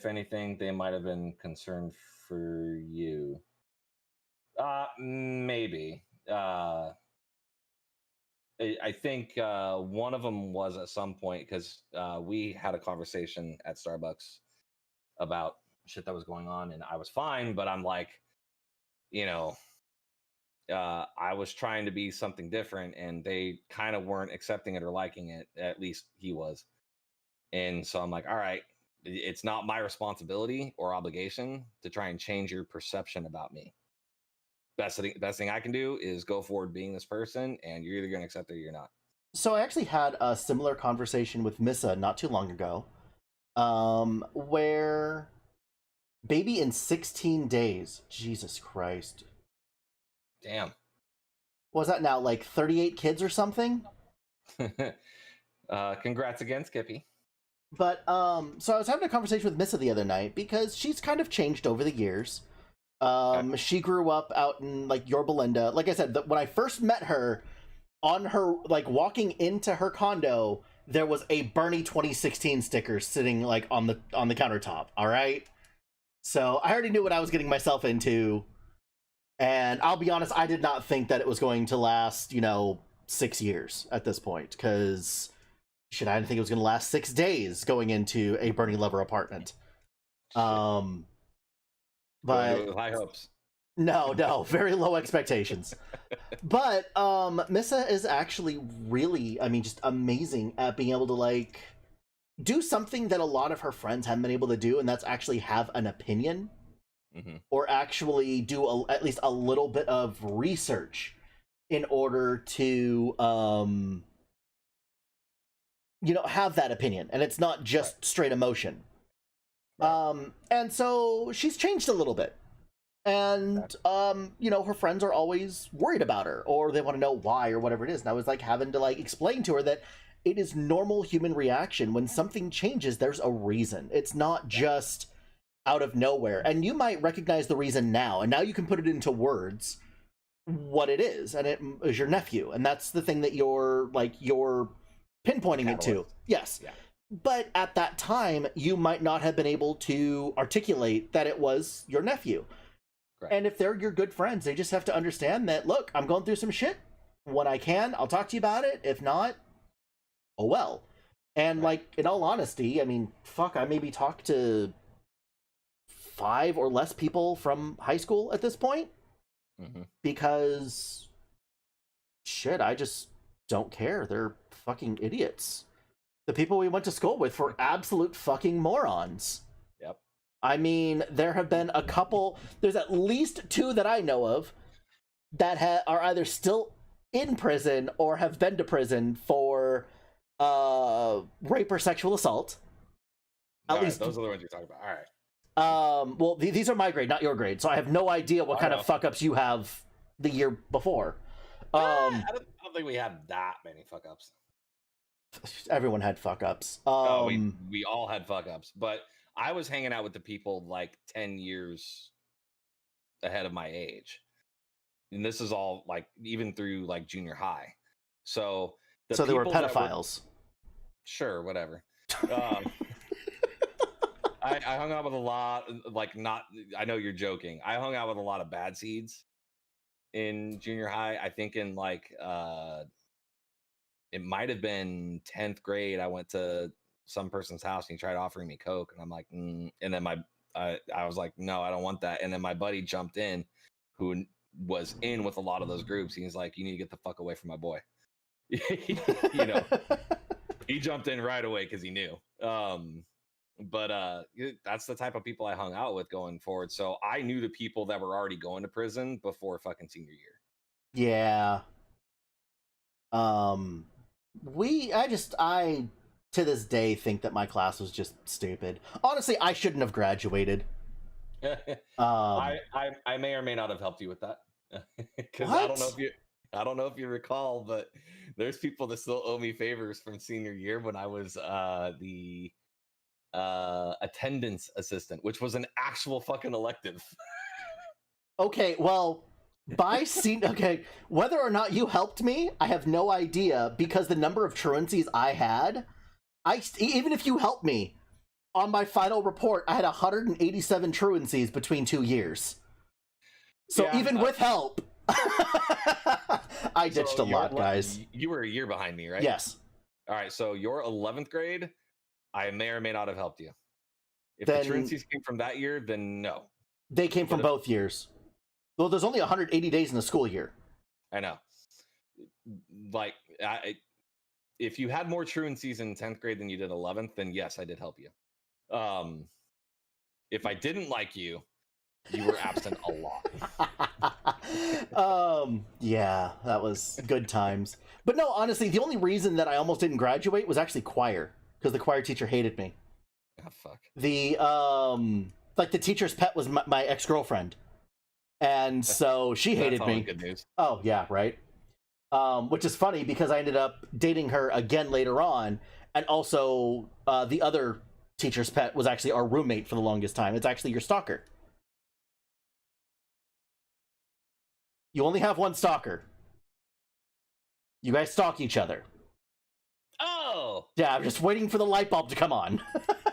anything, they might have been concerned for you. Maybe. I think one of them was at some point because we had a conversation at Starbucks about shit that was going on, and I was fine, but I'm like, you know, I was trying to be something different, and they kind of weren't accepting it or liking it. At least he was, and so I'm like, all right, it's not my responsibility or obligation to try and change your perception about me. Best thing I can do is go forward being this person, and you're either going to accept it or you're not. So I actually had a similar conversation with Missa not too long ago, where baby in 16 days, Jesus Christ. Damn. What was that now, like 38 kids or something? Congrats again, Skippy. But so I was having a conversation with Missa the other night because she's kind of changed over the years. She grew up out in like Yorba Linda. Like I said, when I first met her, on her like walking into her condo, there was a Bernie 2016 sticker sitting like on the countertop. All right, so I already knew what I was getting myself into, and I'll be honest, I did not think that it was going to last 6 years at this point, because shit, I didn't think it was going to last 6 days going into a Bernie Lover apartment. But high hopes. No, very low expectations. But Missa is actually really, I mean, just amazing at being able to like do something that a lot of her friends haven't been able to do, and that's actually have an opinion, or actually do at least a little bit of research in order to have that opinion, and it's not just straight emotion. And so she's changed a little bit. And, her friends are always worried about her, or they want to know why, or whatever it is. And I was, like, having to, like, explain to her that it is normal human reaction. When something changes, there's a reason. It's not just out of nowhere. And you might recognize the reason now, and now you can put it into words what it is, and it is your nephew. And that's the thing that you're pinpointing it to. Yes. Yeah. But at that time, you might not have been able to articulate that it was your nephew. Right. And if they're your good friends, they just have to understand that, look, I'm going through some shit. When I can, I'll talk to you about it. If not, oh well. And, like, in all honesty, I mean, fuck, I maybe talked to 5 or less people from high school at this point. Because, shit, I just don't care. They're fucking idiots. The people we went to school with were absolute fucking morons. Yep. I mean, there have been a couple, there's at least 2 that I know of that are either still in prison or have been to prison for rape or sexual assault. At least those are the ones you're talking about. All right. Well, these are my grade, not your grade, so I have no idea what kind of fuck-ups you have the year before. I don't think we have that many fuck-ups. Everyone had fuck-ups. We all had fuck-ups, but I was hanging out with the people like 10 years ahead of my age. And this is all like even through like junior high. So they were pedophiles. Sure, whatever. I hung out with a lot, like, not, I know you're joking. I hung out with a lot of bad seeds in junior high. I think in like, it might have been 10th grade. I went to some person's house and he tried offering me Coke, and I'm like, and then I was like, no, I don't want that. And then my buddy jumped in, who was in with a lot of those groups. He's like, you need to get the fuck away from my boy. He jumped in right away because he knew. But that's the type of people I hung out with going forward. So I knew the people that were already going to prison before fucking senior year. Yeah. I to this day think that my class was just stupid. Honestly, I shouldn't have graduated. I may or may not have helped you with that. Because I don't know if you recall, but there's people that still owe me favors from senior year when I was the attendance assistant, which was an actual fucking elective. Okay, well, whether or not you helped me, I have no idea, because the number of truancies I had, Even if you help me, on my final report, I had 187 truancies between 2 years. So Yeah, even with help, I ditched a lot, guys. You were a year behind me, right? Yes. All right, so your 11th grade, I may or may not have helped you. If Then the truancies came from that year, then no. They came from both years. Well, there's only 180 days in the school year. I know. Like, if you had more truancies in 10th grade than you did 11th, then yes, I did help you. If I didn't like you, you were absent a lot. Yeah, that was good times. But no, honestly, the only reason that I almost didn't graduate was actually choir, because the choir teacher hated me. Oh, fuck. The like the teacher's pet was my ex-girlfriend, and so she hated me. Good news. Oh yeah, right. Which is funny because I ended up dating her again later on, and also the other teacher's pet was actually our roommate for the longest time. It's actually your stalker. You only have one stalker. You guys stalk each other. Oh! Yeah, I'm just waiting for the light bulb to come on.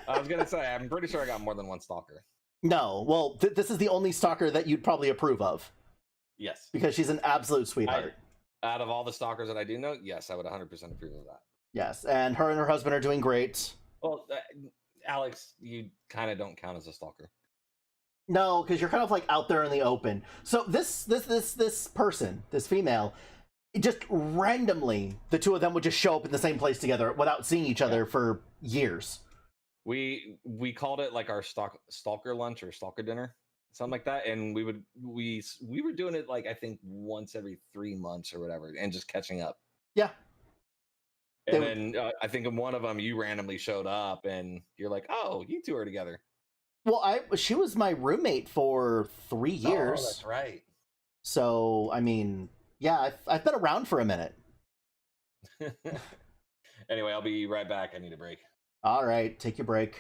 I was gonna say, I'm pretty sure I got more than one stalker. No, well, this is the only stalker that you'd probably approve of. Yes. Because she's an absolute sweetheart. Out of all the stalkers that I do know, yes, I would 100% approve of that. Yes, and her husband are doing great. Well, Alex, you kind of don't count as a stalker. No, because you're kind of like out there in the open. So this person, this female, just randomly, the two of them would just show up in the same place together without seeing each other for years. We called it like our stalker lunch or stalker dinner, something like that, and we were doing it like I think once every 3 months or whatever, and just catching up. Yeah. And then I think in one of them you randomly showed up, and you're like, "Oh, you two are together." Well, she was my roommate for 3 years. Oh, that's right. So I mean, yeah, I've been around for a minute. Anyway, I'll be right back. I need a break. All right, take your break.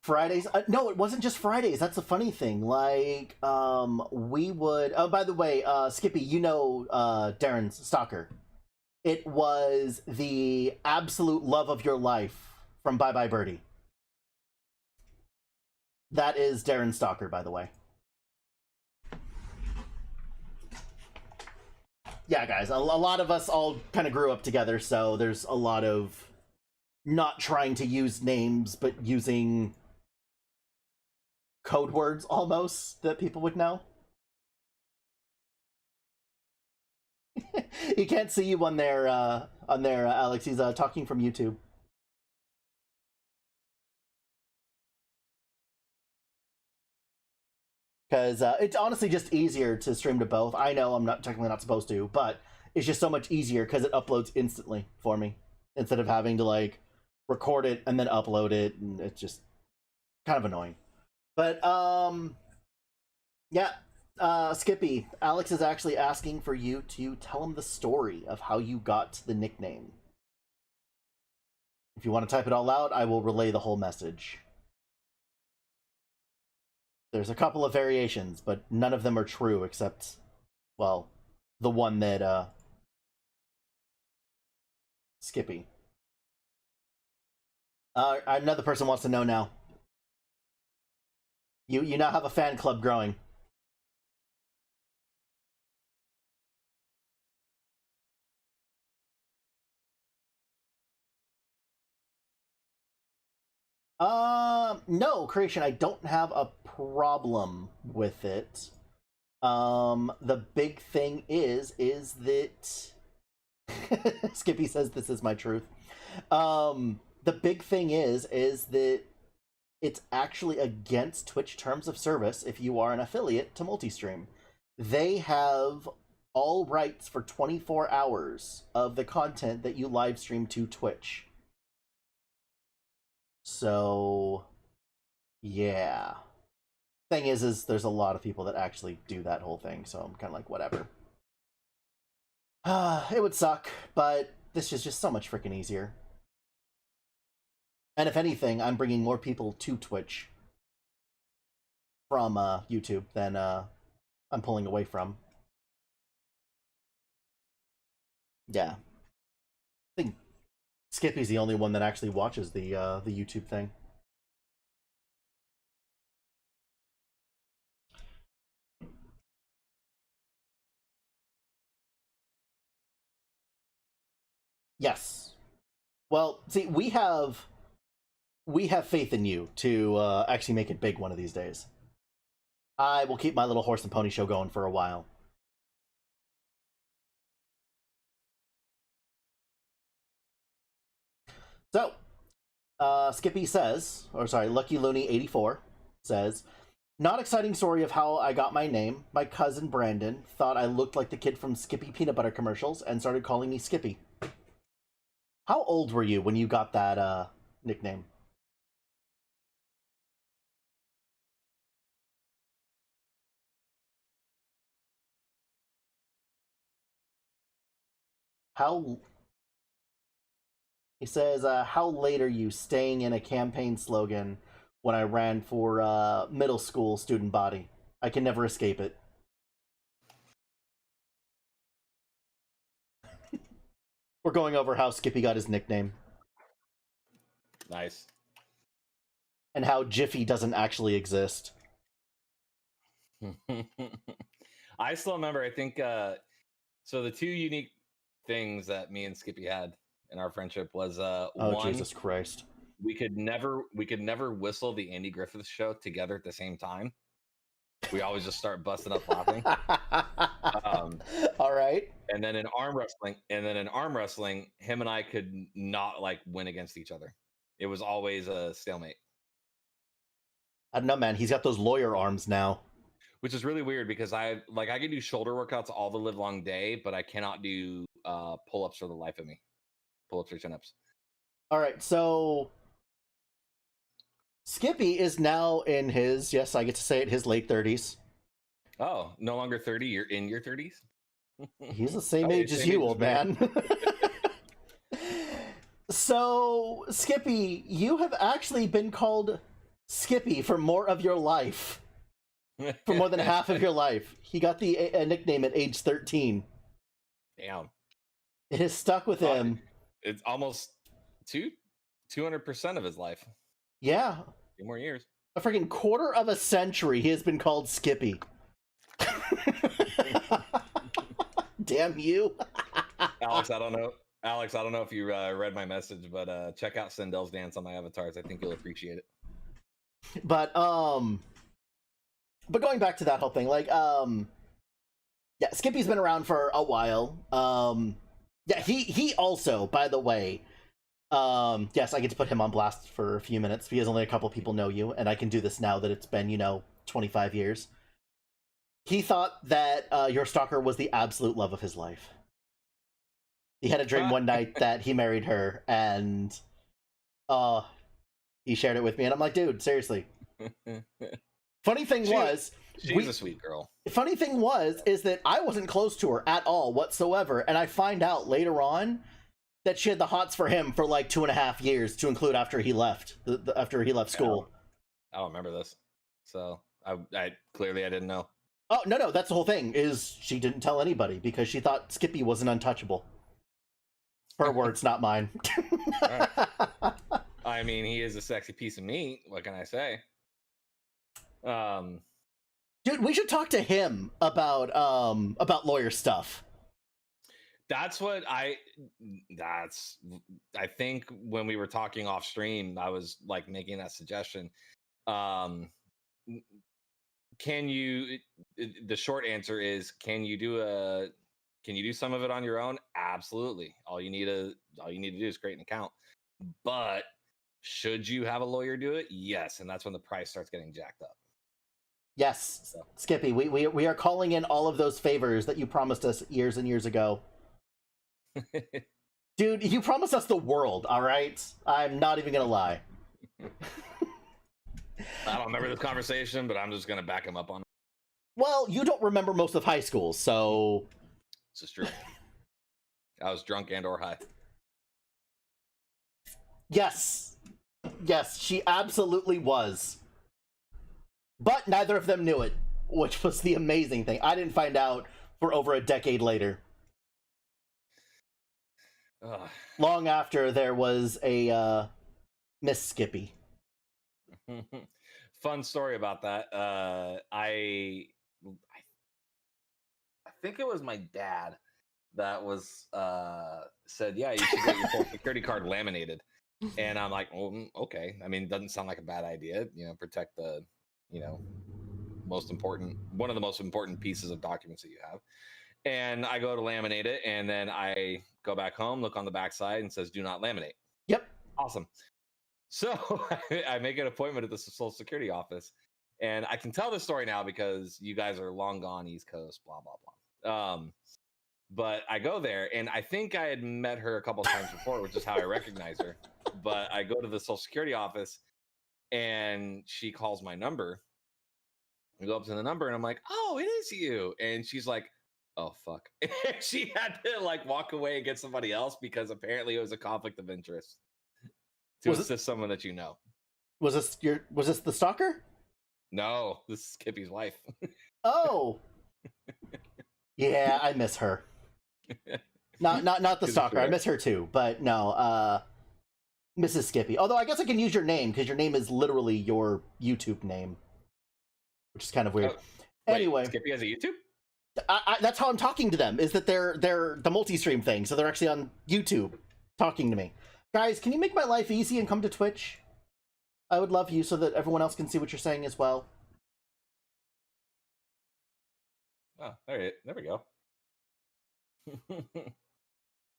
Fridays? No, it wasn't just Fridays. That's the funny thing. Like, we would. Oh, by the way, Skippy, you know Darren's stalker. It was the absolute love of your life from Bye Bye Birdie. That is Darren's stalker, by the way. Yeah, guys, a lot of us all kind of grew up together, so there's a lot of not trying to use names, but using code words almost that people would know. He can't see you on there, Alex. He's talking from YouTube. Because it's honestly just easier to stream to both. I know I'm technically not supposed to, but it's just so much easier because it uploads instantly for me instead of having to like record it and then upload it, and it's just kind of annoying. But yeah, Skippy, Alex is actually asking for you to tell him the story of how you got the nickname. If you want to type it all out, I will relay the whole message. There's a couple of variations, but none of them are true except, well, the one that, Skippy. Another person wants to know now. You now have a fan club growing. No, Creation, I don't have a problem with it. The big thing is that Skippy says this is my truth. The big thing is that it's actually against Twitch terms of service if you are an affiliate to Multistream. They have all rights for 24 hours of the content that you live stream to Twitch. So, yeah. Thing is there's a lot of people that actually do that whole thing, so I'm kind of like, whatever. It would suck, but this is just so much freaking easier. And if anything, I'm bringing more people to Twitch from YouTube than I'm pulling away from. Yeah. Skippy's the only one that actually watches the YouTube thing. Yes. Well, see, we have faith in you to actually make it big one of these days. I will keep my little horse and pony show going for a while. So, Skippy says, or sorry, Lucky Looney 84 says, not exciting story of how I got my name. My cousin Brandon thought I looked like the kid from Skippy peanut butter commercials and started calling me Skippy. How old were you when you got that nickname? How... He says, how late are you staying in a campaign slogan when I ran for middle school student body? I can never escape it. We're going over how Skippy got his nickname. Nice. And how Jiffy doesn't actually exist. I still remember, I think, so the two unique things that me and Skippy had in our friendship was one, Jesus Christ. We could never whistle the Andy Griffith Show together at the same time. We always just start busting up laughing. All right. And then in arm wrestling, him and I could not like win against each other. It was always a stalemate. I don't know, man. He's got those lawyer arms now. Which is really weird because I can do shoulder workouts all the live long day, but I cannot do pull-ups for the life of me. Pull-ups or chin-ups. All right, so Skippy is now in his, yes, I get to say it, his late 30s. Oh, no longer 30. You're in your 30s? He's the same age as you, old man. So, Skippy, you have actually been called Skippy for more of your life. For more than half of your life. He got the nickname at age 13. Damn. It has stuck with him. It's almost 200% of his life. Yeah. 2 more years. A freaking quarter of a century he has been called Skippy. Damn you. Alex, I don't know if you read my message, but check out Sindel's dance on my avatars. I think you'll appreciate it. But going back to that whole thing, like, yeah, Skippy's been around for a while. Yeah, he also, by the way, yes, I get to put him on blast for a few minutes because only a couple people know you, and I can do this now that it's been, 25 years. He thought that your stalker was the absolute love of his life. He had a dream one night that he married her, and he shared it with me, and I'm like, dude, seriously. Funny thing was, she's a sweet girl. Funny thing is that I wasn't close to her at all whatsoever, and I find out later on that she had the hots for him for like 2.5 years, to include after he left, after he left school. I don't remember this, so I clearly I didn't know. Oh no, that's the whole thing. Is she didn't tell anybody because she thought Skippy was an untouchable. Her words, not mine. Right. I mean, he is a sexy piece of meat. What can I say? Dude, we should talk to him about lawyer stuff. That's what I think when we were talking off stream, I was like making that suggestion. Can you, the short answer is, can you do some of it on your own? Absolutely. All you need to do is create an account. But should you have a lawyer do it? Yes. And that's when the price starts getting jacked up. Yes. So. Skippy, we are calling in all of those favors that you promised us years and years ago. Dude, you promised us the world, all right? I'm not even gonna lie. I don't remember this conversation, but I'm just gonna back him up on it. Well, you don't remember most of high school, so... This is true. I was drunk and or high. Yes, she absolutely was. But neither of them knew it, which was the amazing thing. I didn't find out for over a decade later. Ugh. Long after there was a Miss Skippy. Fun story about that. I think it was my dad that was said, yeah, you should get your Social Security card laminated. And I'm like, well, okay. I mean, it doesn't sound like a bad idea. Protect the, one of the most important pieces of documents that you have. And I go to laminate it, and then I go back home, look on the back side, and says, do not laminate. Yep. Awesome. So I make an appointment at the Social Security office, and I can tell this story now because you guys are long gone East Coast, blah, blah, blah. But I go there, and I think I had met her a couple of times before, which is how I recognize her. But I go to the Social Security office, and she calls my number. I go up to the number, and I'm like, oh, it is you. And she's like, oh, fuck. She had to walk away and get somebody else because apparently it was a conflict of interest to assist someone that you know. Was this the stalker? No, this is Skippy's wife. Oh. Yeah, I miss her. Not the stalker. I miss her too, but no, Mrs. Skippy. Although I guess I can use your name because your name is literally your YouTube name, which is kind of weird. Anyway, Skippy has a YouTube? That's how I'm talking to them. Is that they're the multi-stream thing, so they're actually on YouTube talking to me. Guys, can you make my life easy and come to Twitch? I would love you so that everyone else can see what you're saying as well. Oh, there we go.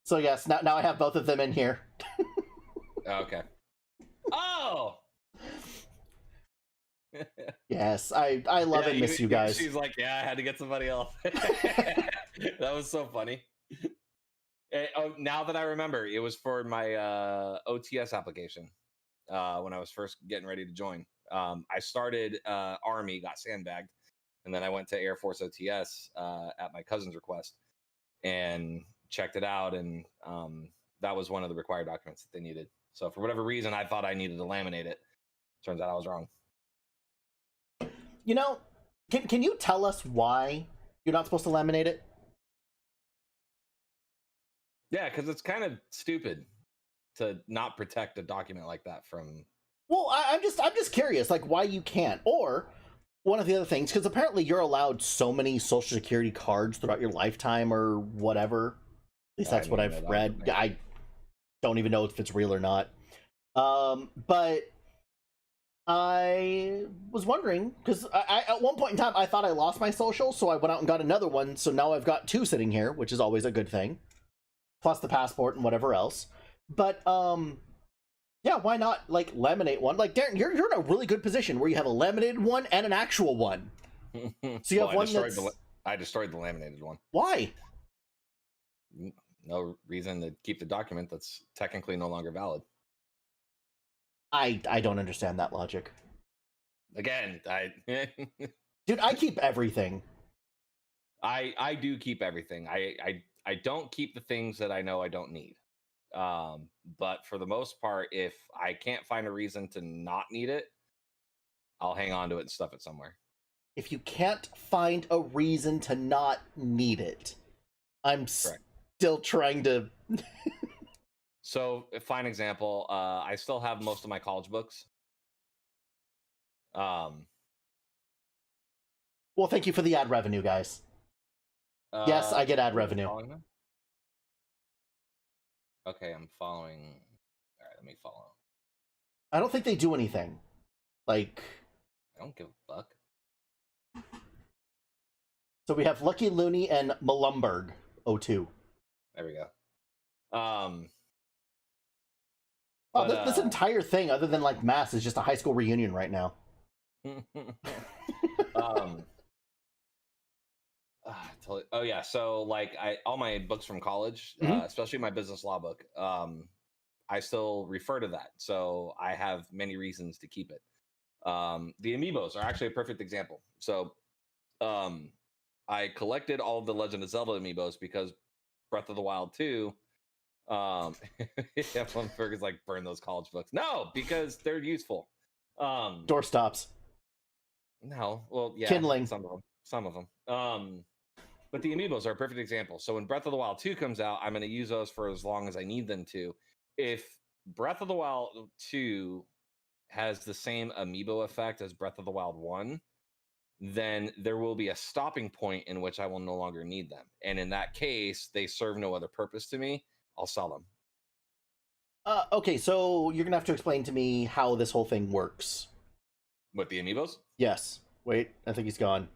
So yes, now I have both of them in here. Okay. Oh. Yes, I love and miss you guys. She's like, yeah, I had to get somebody else. That was so funny. Now that I remember, it was for my OTS application when I was first getting ready to join. I started Army, got sandbagged, and then I went to Air Force OTS at my cousin's request and checked it out, and that was one of the required documents that they needed. So for whatever reason, I thought I needed to laminate it. Turns out I was wrong. You know, can you tell us why you're not supposed to laminate it? Yeah, because it's kind of stupid to not protect a document like that from. Well, I'm just curious, like why you can't, or one of the other things, because apparently you're allowed so many Social Security cards throughout your lifetime or whatever. At least that's what I've read. I don't even know if it's real or not. But I was wondering, because I at one point in time I thought I lost my social, so I went out and got another one, so now I've got two sitting here, which is always a good thing. Plus the passport and whatever else. But yeah, why not laminate one? Like Darren, you're in a really good position where you have a laminated one and an actual one. So you have one that's... I destroyed the laminated one. Why? No reason to keep the document that's technically no longer valid. I don't understand that logic. Again, Dude, I keep everything. I do keep everything. I don't keep the things that I know I don't need. But for the most part, if I can't find a reason to not need it, I'll hang on to it and stuff it somewhere. If you can't find a reason to not need it, I'm still trying to... So, a fine example, I still have most of my college books. Well, thank you for the ad revenue, guys. Yes, I get ad revenue. Okay, I'm following. All right, let me follow. I don't think they do anything. I don't give a fuck. So we have Lucky Looney and Malumberg 02. There we go. This entire thing, other than mass, is just a high school reunion right now. Oh yeah, so all my books from college, especially my business law book, I still refer to that. So I have many reasons to keep it. The amiibos are actually a perfect example. So I collected all of the Legend of Zelda amiibos because Breath of the Wild 2. Fergus burn those college books. No, because they're useful. Doorstops. No, well, yeah, Kindling. Some of them. But the amiibos are a perfect example. So when Breath of the Wild 2 comes out, I'm going to use those for as long as I need them to. If Breath of the Wild 2 has the same amiibo effect as Breath of the Wild 1, then there will be a stopping point in which I will no longer need them. And in that case, they serve no other purpose to me. I'll sell them. Okay, so you're gonna have to explain to me how this whole thing works. With the amiibos? Yes. Wait, I think he's gone.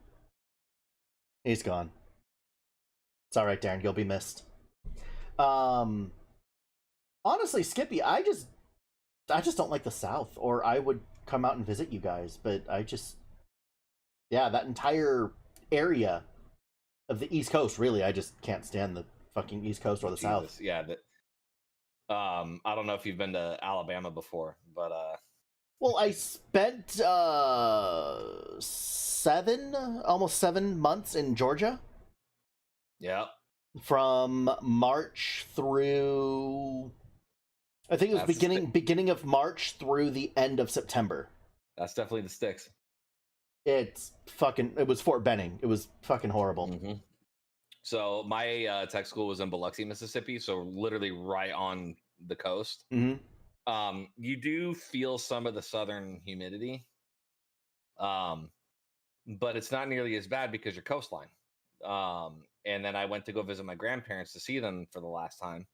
He's gone. It's all right, Darren. You'll be missed. Honestly, Skippy, I just don't like the South, or I would come out and visit you guys, but that entire area of the East Coast, really, I just can't stand the fucking East Coast or the South. Yeah, I don't know if you've been to Alabama before, but well, I spent almost 7 months in Georgia. Yeah. From March through, I think it was beginning of March through the end of September. That's definitely the sticks. It was Fort Benning. It was fucking horrible. Mm-hmm. So my tech school was in Biloxi, Mississippi, so literally right on the coast. Mm-hmm. You do feel some of the southern humidity, but it's not nearly as bad because you're coastline. And then I went to go visit my grandparents to see them for the last time,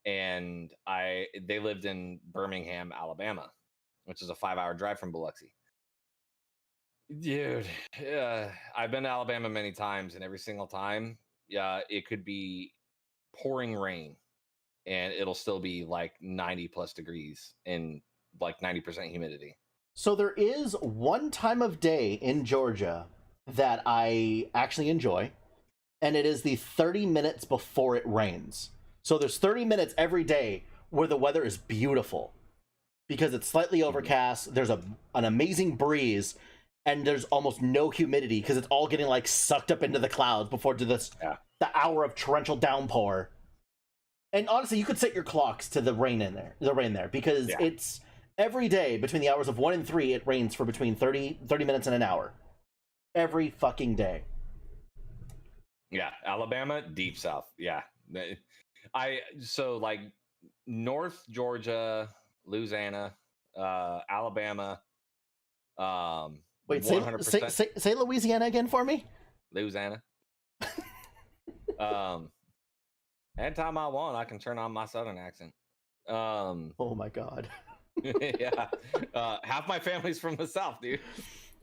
and they lived in Birmingham, Alabama, which is a 5-hour drive from Biloxi. Dude, I've been to Alabama many times, and every single time, it could be pouring rain, and it'll still be like 90 plus degrees and like 90% humidity. So there is one time of day in Georgia that I actually enjoy, and it is the 30 minutes before it rains. So there's 30 minutes every day where the weather is beautiful because it's slightly overcast, there's an amazing breeze, and there's almost no humidity because it's all getting like sucked up into the clouds before the hour of torrential downpour. And honestly, you could set your clocks to the rain there because it's every day between the hours of 1 and 3, it rains for between 30 minutes and an hour. Every fucking day. Yeah, Alabama, deep south. Yeah. So like North Georgia, Louisiana, Alabama, wait, 100%. Say Louisiana again for me. Louisiana. Anytime I want, I can turn on my southern accent. Oh my god. Yeah. Half my family's from the south, dude.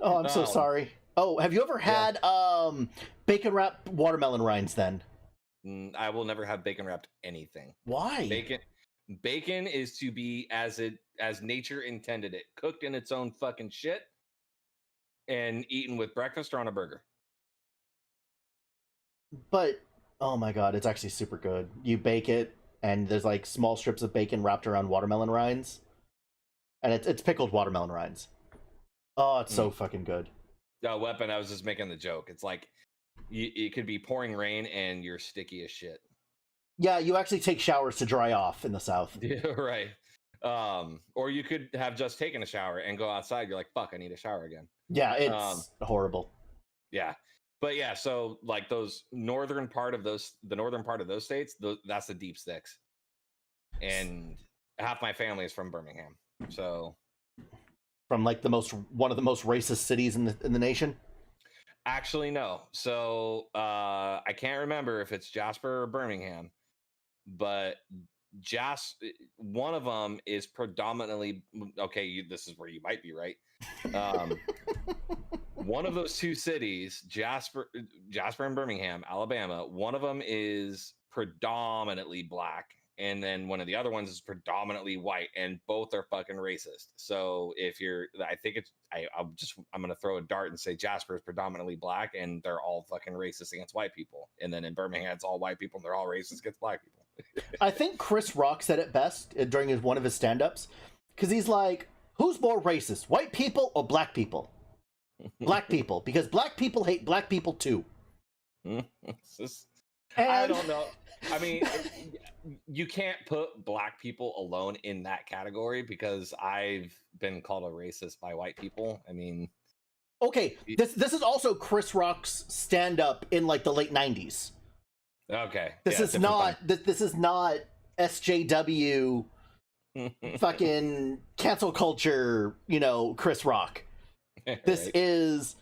Oh, I'm so sorry. Oh, have you ever had bacon wrapped watermelon rinds then? I will never have bacon wrapped anything. Why? Bacon is to be as nature intended it, cooked in its own fucking shit and eaten with breakfast or on a burger. But oh my god, it's actually super good. You bake it and there's like small strips of bacon wrapped around watermelon rinds. And it's pickled watermelon rinds. Oh, it's so fucking good. Weapon, I was just making the joke. It's like it could be pouring rain and you're sticky as shit. Yeah, you actually take showers to dry off in the South. Yeah, right. Or you could have just taken a shower and go outside. You're like, fuck, I need a shower again. Yeah, it's horrible. Yeah. But yeah, so like the northern part of those states, that's the deep sticks. And half my family is from Birmingham. So from like one of the most racist cities in the nation? Actually, no. So I can't remember if it's Jasper or Birmingham, but one of them is predominantly okay. This is where you might be right. One of those two cities, Jasper and Birmingham, Alabama. One of them is predominantly black, and then one of the other ones is predominantly white, and both are fucking racist. So if I'm gonna throw a dart and say Jasper is predominantly black, and they're all fucking racist against white people, and then in Birmingham it's all white people and they're all racist against black people. I think Chris Rock said it best during one of his stand-ups, because he's like, who's more racist, white people or black people? Black people, because black people hate black people too. I don't know. I mean, you can't put black people alone in that category because I've been called a racist by white people. I mean, Okay, this is also Chris Rock's stand up in like the late 90s. Okay. This is not this is not SJW fucking cancel culture, Chris Rock. This Right. is,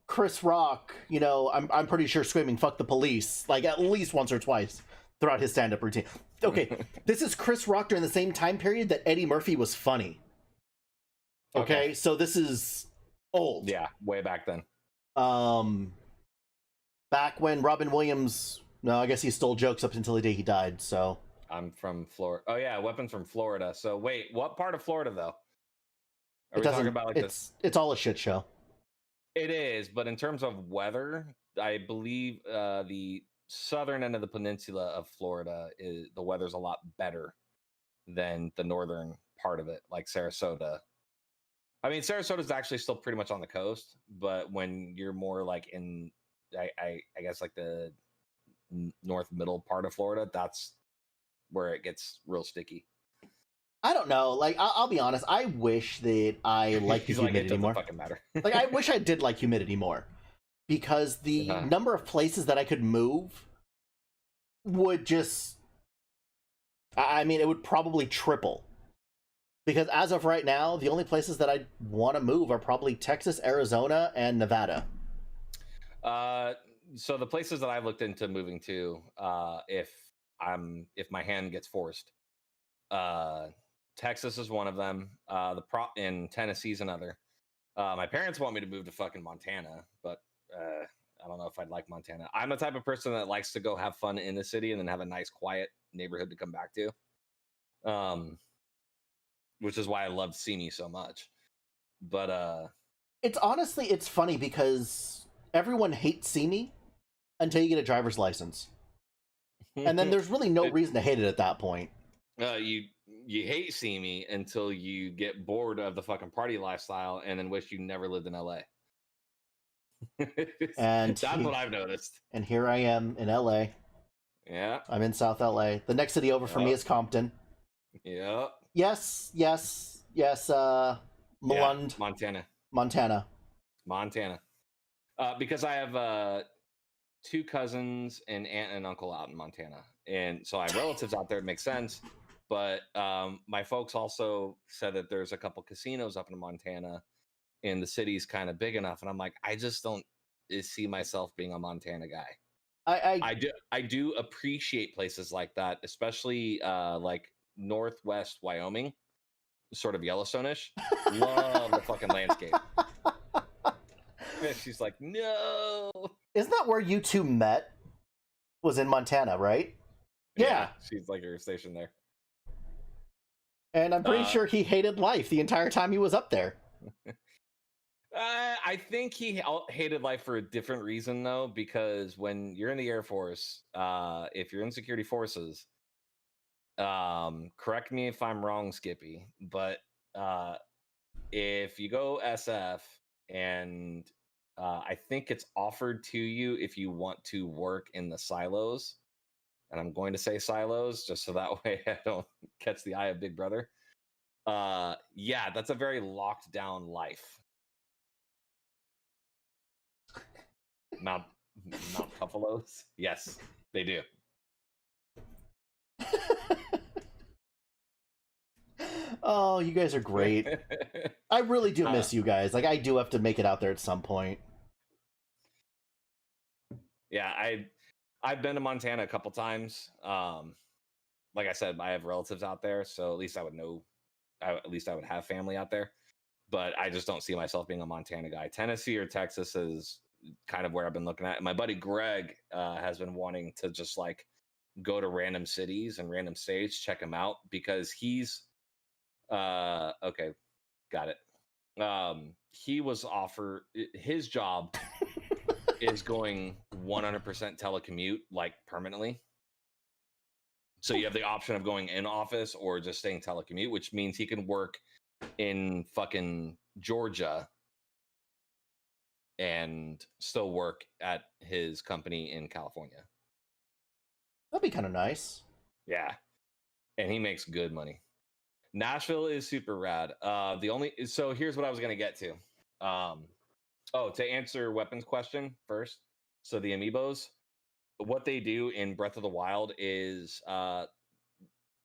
Chris Rock, I'm pretty sure screaming "fuck the police" like at least once or twice throughout his stand-up routine. Okay, this is Chris Rock during the same time period that Eddie Murphy was funny. Okay, so this is old. Yeah, way back then. Back when Robin Williams, no, I guess he stole jokes up until the day he died, so. I'm from Florida. Oh yeah, Weapons from Florida. So wait, what part of Florida though? Are we talking about like this? It's all a shit show. It is, but in terms of weather, I believe the southern end of the peninsula of Florida is the weather's a lot better than the northern part of it, like Sarasota. I mean, Sarasota is actually still pretty much on the coast, but when you're more like in, I guess like the north middle part of Florida, that's where it gets real sticky. I don't know. Like, I'll be honest. I wish that I liked the humidity more. Fucking matter. Like, I wish I did like humidity more, because the number of places that I could move would just, I mean, it would probably triple. Because as of right now, the only places that I want to move are probably Texas, Arizona, and Nevada. So the places that I've looked into moving to, if my hand gets forced, Texas is one of them. In Tennessee is another. My parents want me to move to fucking Montana, but I don't know if I'd like Montana. I'm the type of person that likes to go have fun in the city and then have a nice, quiet neighborhood to come back to. Which is why I loved Simi so much. But it's funny because everyone hates Simi until you get a driver's license. And then there's really no reason to hate it at that point. You hate Simi until you get bored of the fucking party lifestyle and then wish you never lived in LA. And that's what I've noticed. And here I am in LA. Yeah. I'm in South LA. The next city over for me is Compton. Yeah. Yes. Malund. Yeah, Montana. Because I have 2 cousins and aunt and uncle out in Montana, and so I have relatives out there. It makes sense. But my folks also said that there's a couple casinos up in Montana, and the city's kind of big enough. And I'm like, I just don't see myself being a Montana guy. I do appreciate places like that, especially like Northwest Wyoming, sort of Yellowstone-ish. Love the fucking landscape. And she's like, no. Isn't that where you two met? Was in Montana, right? Yeah. She's like her station there. And I'm pretty sure he hated life the entire time he was up there. I think he hated life for a different reason, though, because when you're in the Air Force, if you're in security forces, correct me if I'm wrong, Skippy, but if you go SF and I think it's offered to you if you want to work in the silos, and I'm going to say silos just so that way I don't catch the eye of Big Brother. Yeah, that's a very locked down life. Mount Buffaloes? Yes, they do. Oh, you guys are great. I really do miss you guys. Like, I do have to make it out there at some point. Yeah, I've been to Montana a couple times. Like I said, I have relatives out there, so at least I would know. At least I would have family out there. But I just don't see myself being a Montana guy. Tennessee or Texas is kind of where I've been looking at. And my buddy Greg has been wanting to just like go to random cities and random states, check him out, because he's okay, got it. He was offered his job is going 100% telecommute, like permanently. So you have the option of going in office or just staying telecommute, which means he can work in fucking Georgia and still work at his company in California. That'd be kind of nice. Yeah. And he makes good money. Nashville is super rad. So here's what I was going to get to. To answer weapons question first. So the amiibos, what they do in Breath of the Wild is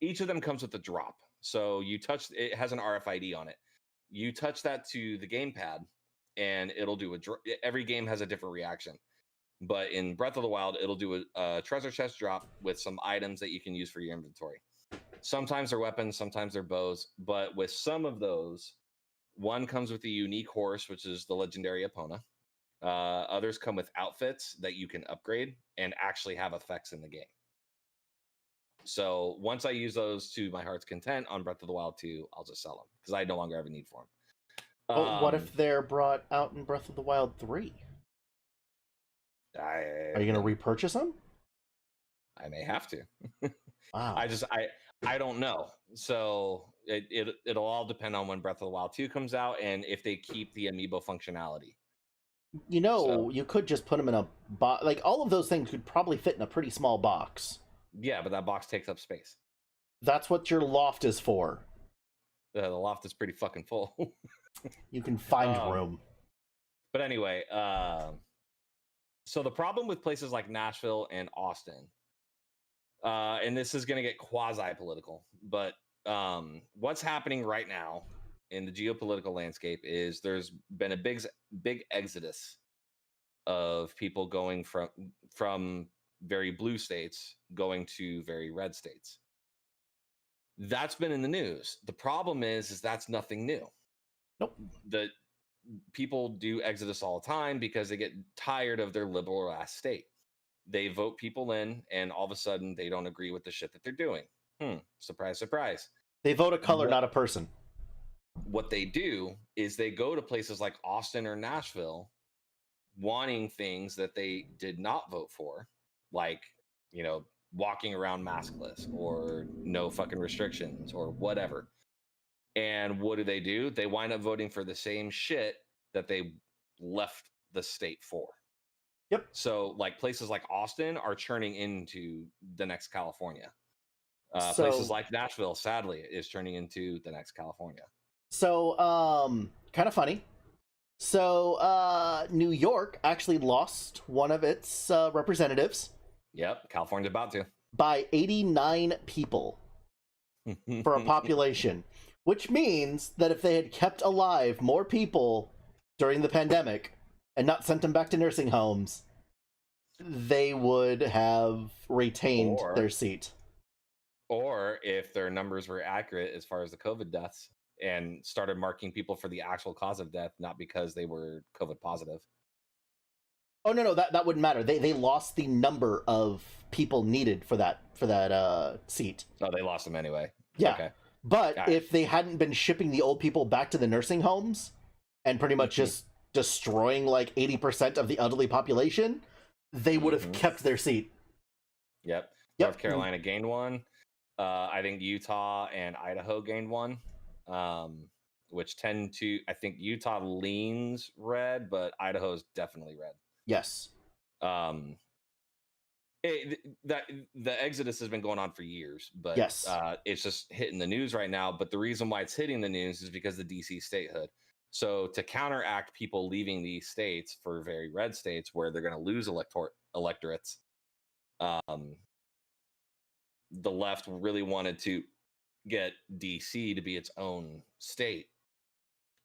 each of them comes with a drop. So you touch it has an RFID on it. You touch that to the gamepad, and it'll do every game has a different reaction. But in Breath of the Wild, it'll do a treasure chest drop with some items that you can use for your inventory. Sometimes they're weapons, sometimes they're bows. But with some of those, one comes with a unique horse, which is the legendary Epona. Others come with outfits that you can upgrade and actually have effects in the game. So once I use those to my heart's content on Breath of the Wild 2, I'll just sell them because I no longer have a need for them. But what if they're brought out in Breath of the Wild 3? Are you going to repurchase them? I may have to. Wow. I don't know. So it'll all depend on when Breath of the Wild 2 comes out and if they keep the amiibo functionality. You know, you could just put them in a box. Like, all of those things could probably fit in a pretty small box. Yeah, but that box takes up space. That's what your loft is for. The loft is pretty fucking full. You can find room. But anyway, so the problem with places like Nashville and Austin, and this is going to get quasi-political, but what's happening right now in the geopolitical landscape is there's been a big exodus of people going from very blue states going to very red states. That's been in the news. The problem is that's nothing new. Nope. The people do exodus all the time because they get tired of their liberal ass state. They vote people in, and all of a sudden they don't agree with the shit that they're doing. Surprise, surprise. They vote a color, not a person. What they do is they go to places like Austin or Nashville wanting things that they did not vote for, like, you know, walking around maskless or no fucking restrictions or whatever. And what do? They wind up voting for the same shit that they left the state for. Yep. So, like, places like Austin are churning into the next California. Places like Nashville, sadly, is turning into the next California. So, kind of funny. So, New York actually lost one of its representatives. Yep, California's about to. By 89 people for a population. Which means that if they had kept alive more people during the pandemic and not sent them back to nursing homes, they would have retained their seat. Or if their numbers were accurate as far as the COVID deaths and started marking people for the actual cause of death, not because they were COVID positive. Oh, no, that wouldn't matter. They lost the number of people needed for that seat. Oh, they lost them anyway. Yeah. Okay. But if they hadn't been shipping the old people back to the nursing homes and pretty much just destroying like 80% of the elderly population, they would have kept their seat. Yep. North Carolina gained one. I think Utah and Idaho gained one, which tend to, I think Utah leans red, but Idaho is definitely red. Yes. The exodus has been going on for years, but yes. It's just hitting the news right now. But the reason why it's hitting the news is because of the DC statehood. So to counteract people leaving these states for very red states where they're going to lose electorates, the left really wanted to get DC to be its own state,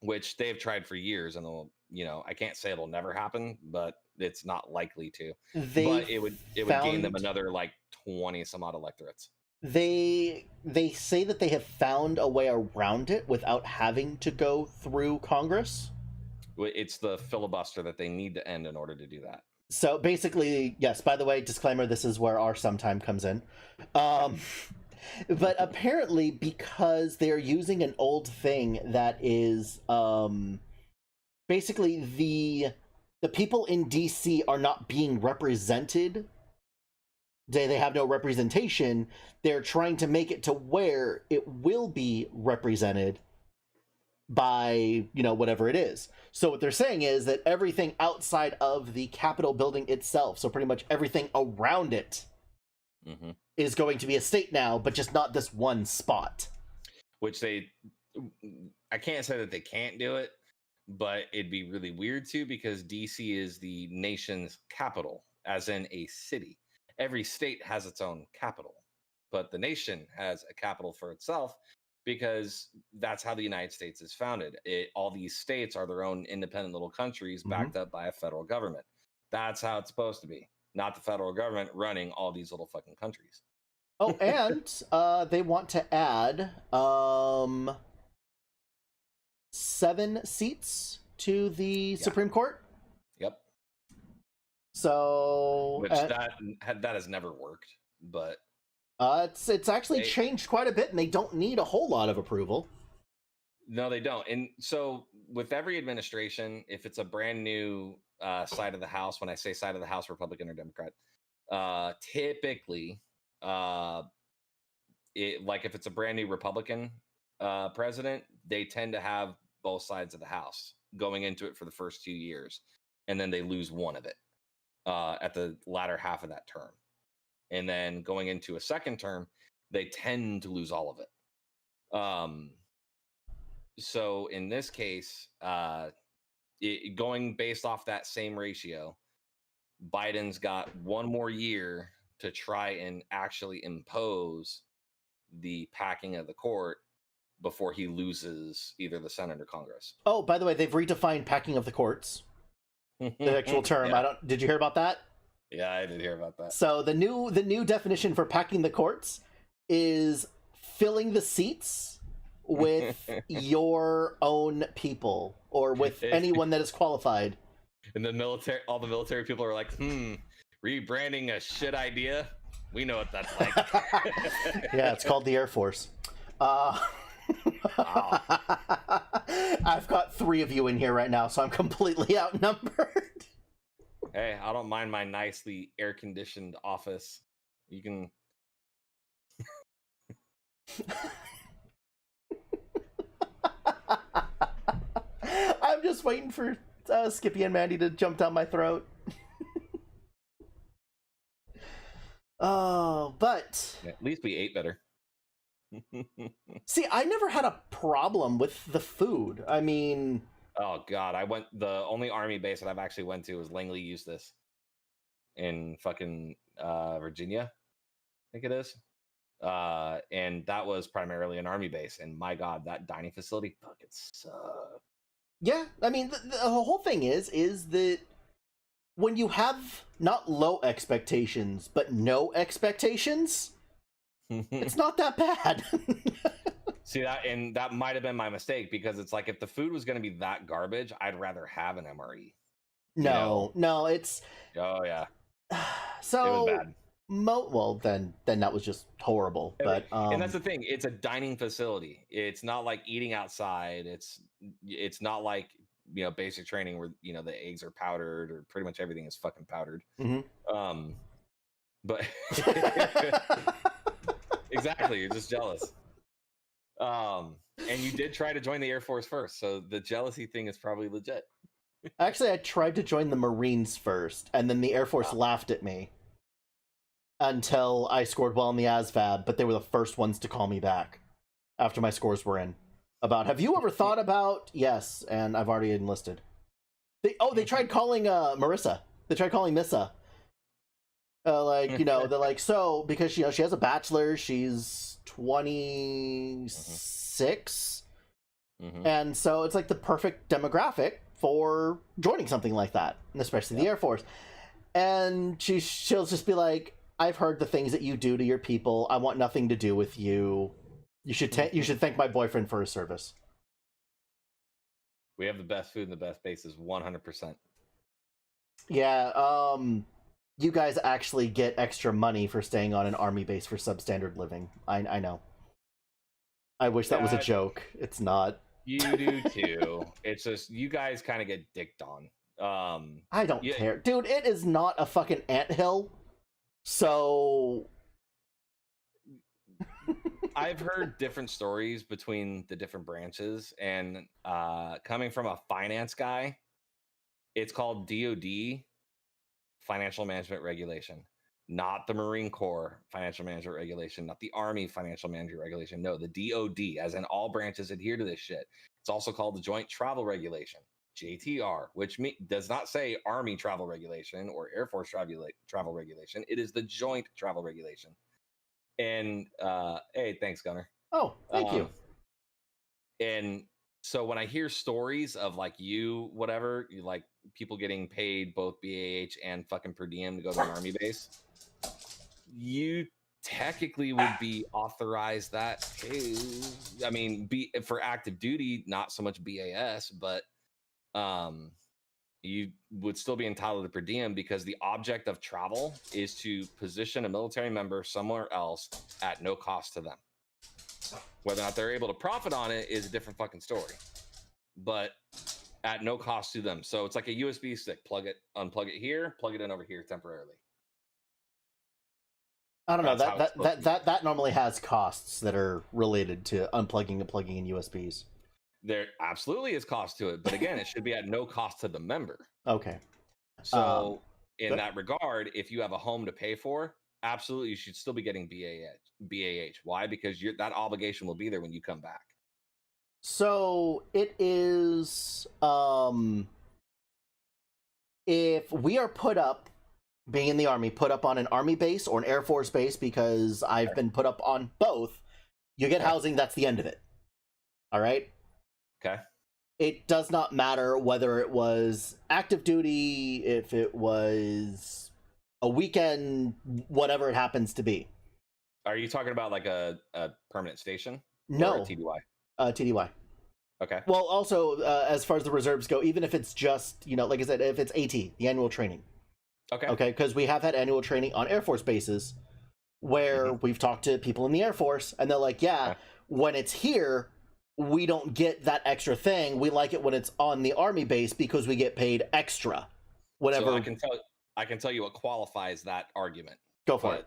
which they've tried for years, and I can't say it'll never happen, but it's not likely to. But it would gain them another like 20 some odd electorates. They say that they have found a way around it without having to go through Congress. It's the filibuster that they need to end in order to do that. So basically, yes, by the way, disclaimer, this is where our sometime comes in. But apparently, because they're using an old thing that is basically the people in DC are not being represented. They have no representation. They're trying to make it to where it will be represented by, whatever it is. So what they're saying is that everything outside of the Capitol building itself, so pretty much everything around it, is going to be a state now, but just not this one spot. Which I can't say that they can't do it, but it'd be really weird too because DC is the nation's capital, as in a city. Every state has its own capital, but the nation has a capital for itself because that's how the United States is founded. All these states are their own independent little countries backed up by a federal government. That's how it's supposed to be, not the federal government running all these little fucking countries. Oh, and they want to add 7 seats to the Supreme Court. Yep. So which that has never worked, but it's actually changed quite a bit, and they don't need a whole lot of approval. No, they don't. And so with every administration, if it's a brand new side of the House, when I say side of the House, Republican or Democrat, typically, like if it's a brand new Republican president, they tend to have both sides of the House going into it for the first 2 years, and then they lose one of it at the latter half of that term. And then going into a second term, they tend to lose all of it. So in this case, going based off that same ratio, Biden's got 1 more year to try and actually impose the packing of the court before he loses either the Senate or Congress. Oh, by the way, they've redefined packing of the courts. The actual term. Yeah. Did you hear about that? Yeah, I did hear about that. So the new definition for packing the courts is filling the seats with your own people or with anyone that is qualified. And all the military people are like, rebranding a shit idea. We know what that's like. Yeah, it's called the Air Force. Wow. I've got 3 of you in here right now, so I'm completely outnumbered. Hey, I don't mind my nicely air-conditioned office. You can... I'm just waiting for Skippy and Mandy to jump down my throat. Oh, but... At least we ate better. See, I never had a problem with the food. I mean... Oh God, the only army base that I've actually went to was Langley Eustis in fucking Virginia, I think it is. And that was primarily an army base. And my God, that dining facility fucking sucked. Yeah, I mean, the whole thing is that when you have not low expectations, but no expectations, it's not that bad. See that might have been my mistake, because it's like if the food was going to be that garbage, I'd rather have an MRE. No, it's... Oh yeah. So it was bad. Well, then that was just horrible. But and that's the thing; it's a dining facility. It's not like eating outside. It's not like basic training where the eggs are powdered or pretty much everything is fucking powdered. Mm-hmm. But exactly, you're just jealous. And you did try to join the Air Force first, so the jealousy thing is probably legit. Actually, I tried to join the Marines first, and then the Air Force laughed at me until I scored well in the ASVAB, but they were the first ones to call me back after my scores were in. About, have you ever thought about... Yes, and I've already enlisted. They tried calling Marissa. They tried calling Missa. They're like, so, because she has a bachelor's, she's 26, and so it's like the perfect demographic for joining something like that, and especially the Air Force. And she'll just be like, I've heard the things that you do to your people. I want nothing to do with you. You should thank my boyfriend for his service. We have the best food and the best bases, 100%. Yeah, you guys actually get extra money for staying on an army base for substandard living. I know. I wish that was a joke. It's not. You do too. It's just you guys kind of get dicked on. I don't care. Dude, it is not a fucking anthill. So I've heard different stories between the different branches, and coming from a finance guy, it's called DOD, Financial Management Regulation, not the Marine Corps Financial Management Regulation, not the Army Financial Management Regulation. No, the DOD, as in all branches adhere to this shit. It's also called the Joint Travel Regulation. JTR, which does not say Army travel regulation or Air Force travel regulation. It is the joint travel regulation. And hey, thanks, Gunner. Oh, thank you. And so when I hear stories of like whatever, you like people getting paid both BAH and fucking per diem to go to an Army base, you technically would be authorized that too. I mean, for active duty, not so much BAS, but you would still be entitled to per diem because the object of travel is to position a military member somewhere else at no cost to them. Whether or not they're able to profit on it is a different fucking story, but at no cost to them. So it's like a USB stick, unplug it here, plug it in over here temporarily. I don't know, that normally has costs that are related to unplugging and plugging in USBs. There absolutely is cost to it, but again, it should be at no cost to the member. Okay. So in that regard, if you have a home to pay for, absolutely you should still be getting BAH. Why? Because that obligation will be there when you come back. So it is if we are being in the Army, put up on an Army base or an Air Force base, because I've been put up on both, you get housing, that's the end of it. All right? Okay. It does not matter whether it was active duty, if it was a weekend, whatever it happens to be. Are you talking about like a permanent station? No. Or a TDY? TDY. Okay. Well, also, as far as the reserves go, even if it's just, like I said, if it's AT, the annual training. Okay. Okay, because we have had annual training on Air Force bases where we've talked to people in the Air Force, and they're like, when it's here, we don't get that extra thing. We like it when it's on the Army base because we get paid extra. Whatever. So I can tell you what qualifies that argument. Go for it.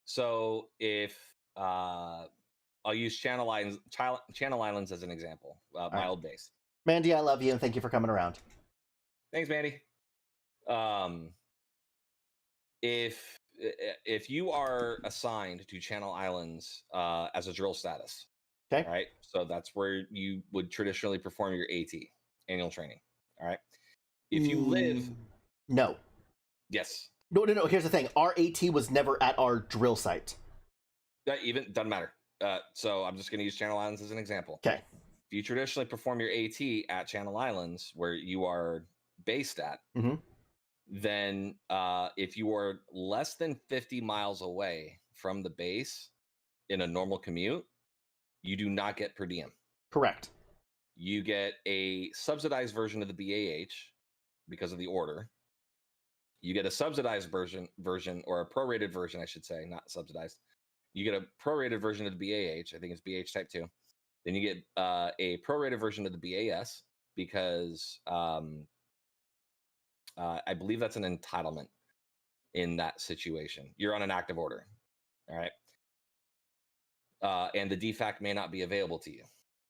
So if I'll use Channel Islands as an example, my old base. Mandy, I love you and thank you for coming around. Thanks, Mandy. If you are assigned to Channel Islands as a drill status, okay, right? So that's where you would traditionally perform your AT, annual training. All right. If you live, no, yes, no. Here's the thing: our AT was never at our drill site. That even doesn't matter. So I'm just going to use Channel Islands as an example. Okay. If you traditionally perform your AT at Channel Islands, where you are based at, then if you are less than 50 miles away from the base in a normal commute, you do not get per diem. Correct. You get a subsidized version of the BAH because of the order. You get a subsidized version, or a prorated version, I should say, not subsidized. You get a prorated version of the BAH. I think it's BH type 2. Then you get a prorated version of the BAS because I believe that's an entitlement in that situation. You're on an active order, all right? And the DFAC may not be available to you,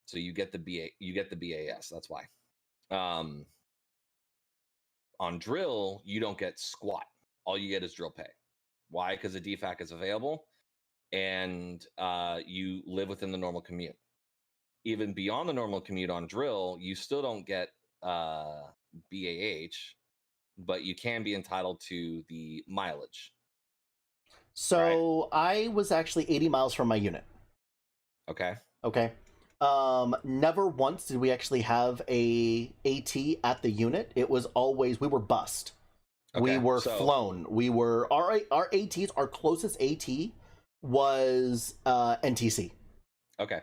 so you get the BAS. That's why. On drill, you don't get squat. All you get is drill pay. Why? Because the DFAC is available, and you live within the normal commute. Even beyond the normal commute on drill, you still don't get BAH, but you can be entitled to the mileage. So right? I was actually 80 miles from my unit. Okay. Never once did we actually have a AT at the unit. It was always, we were bused. Okay, we were flown. We were, our ATs, our closest AT was NTC. Okay.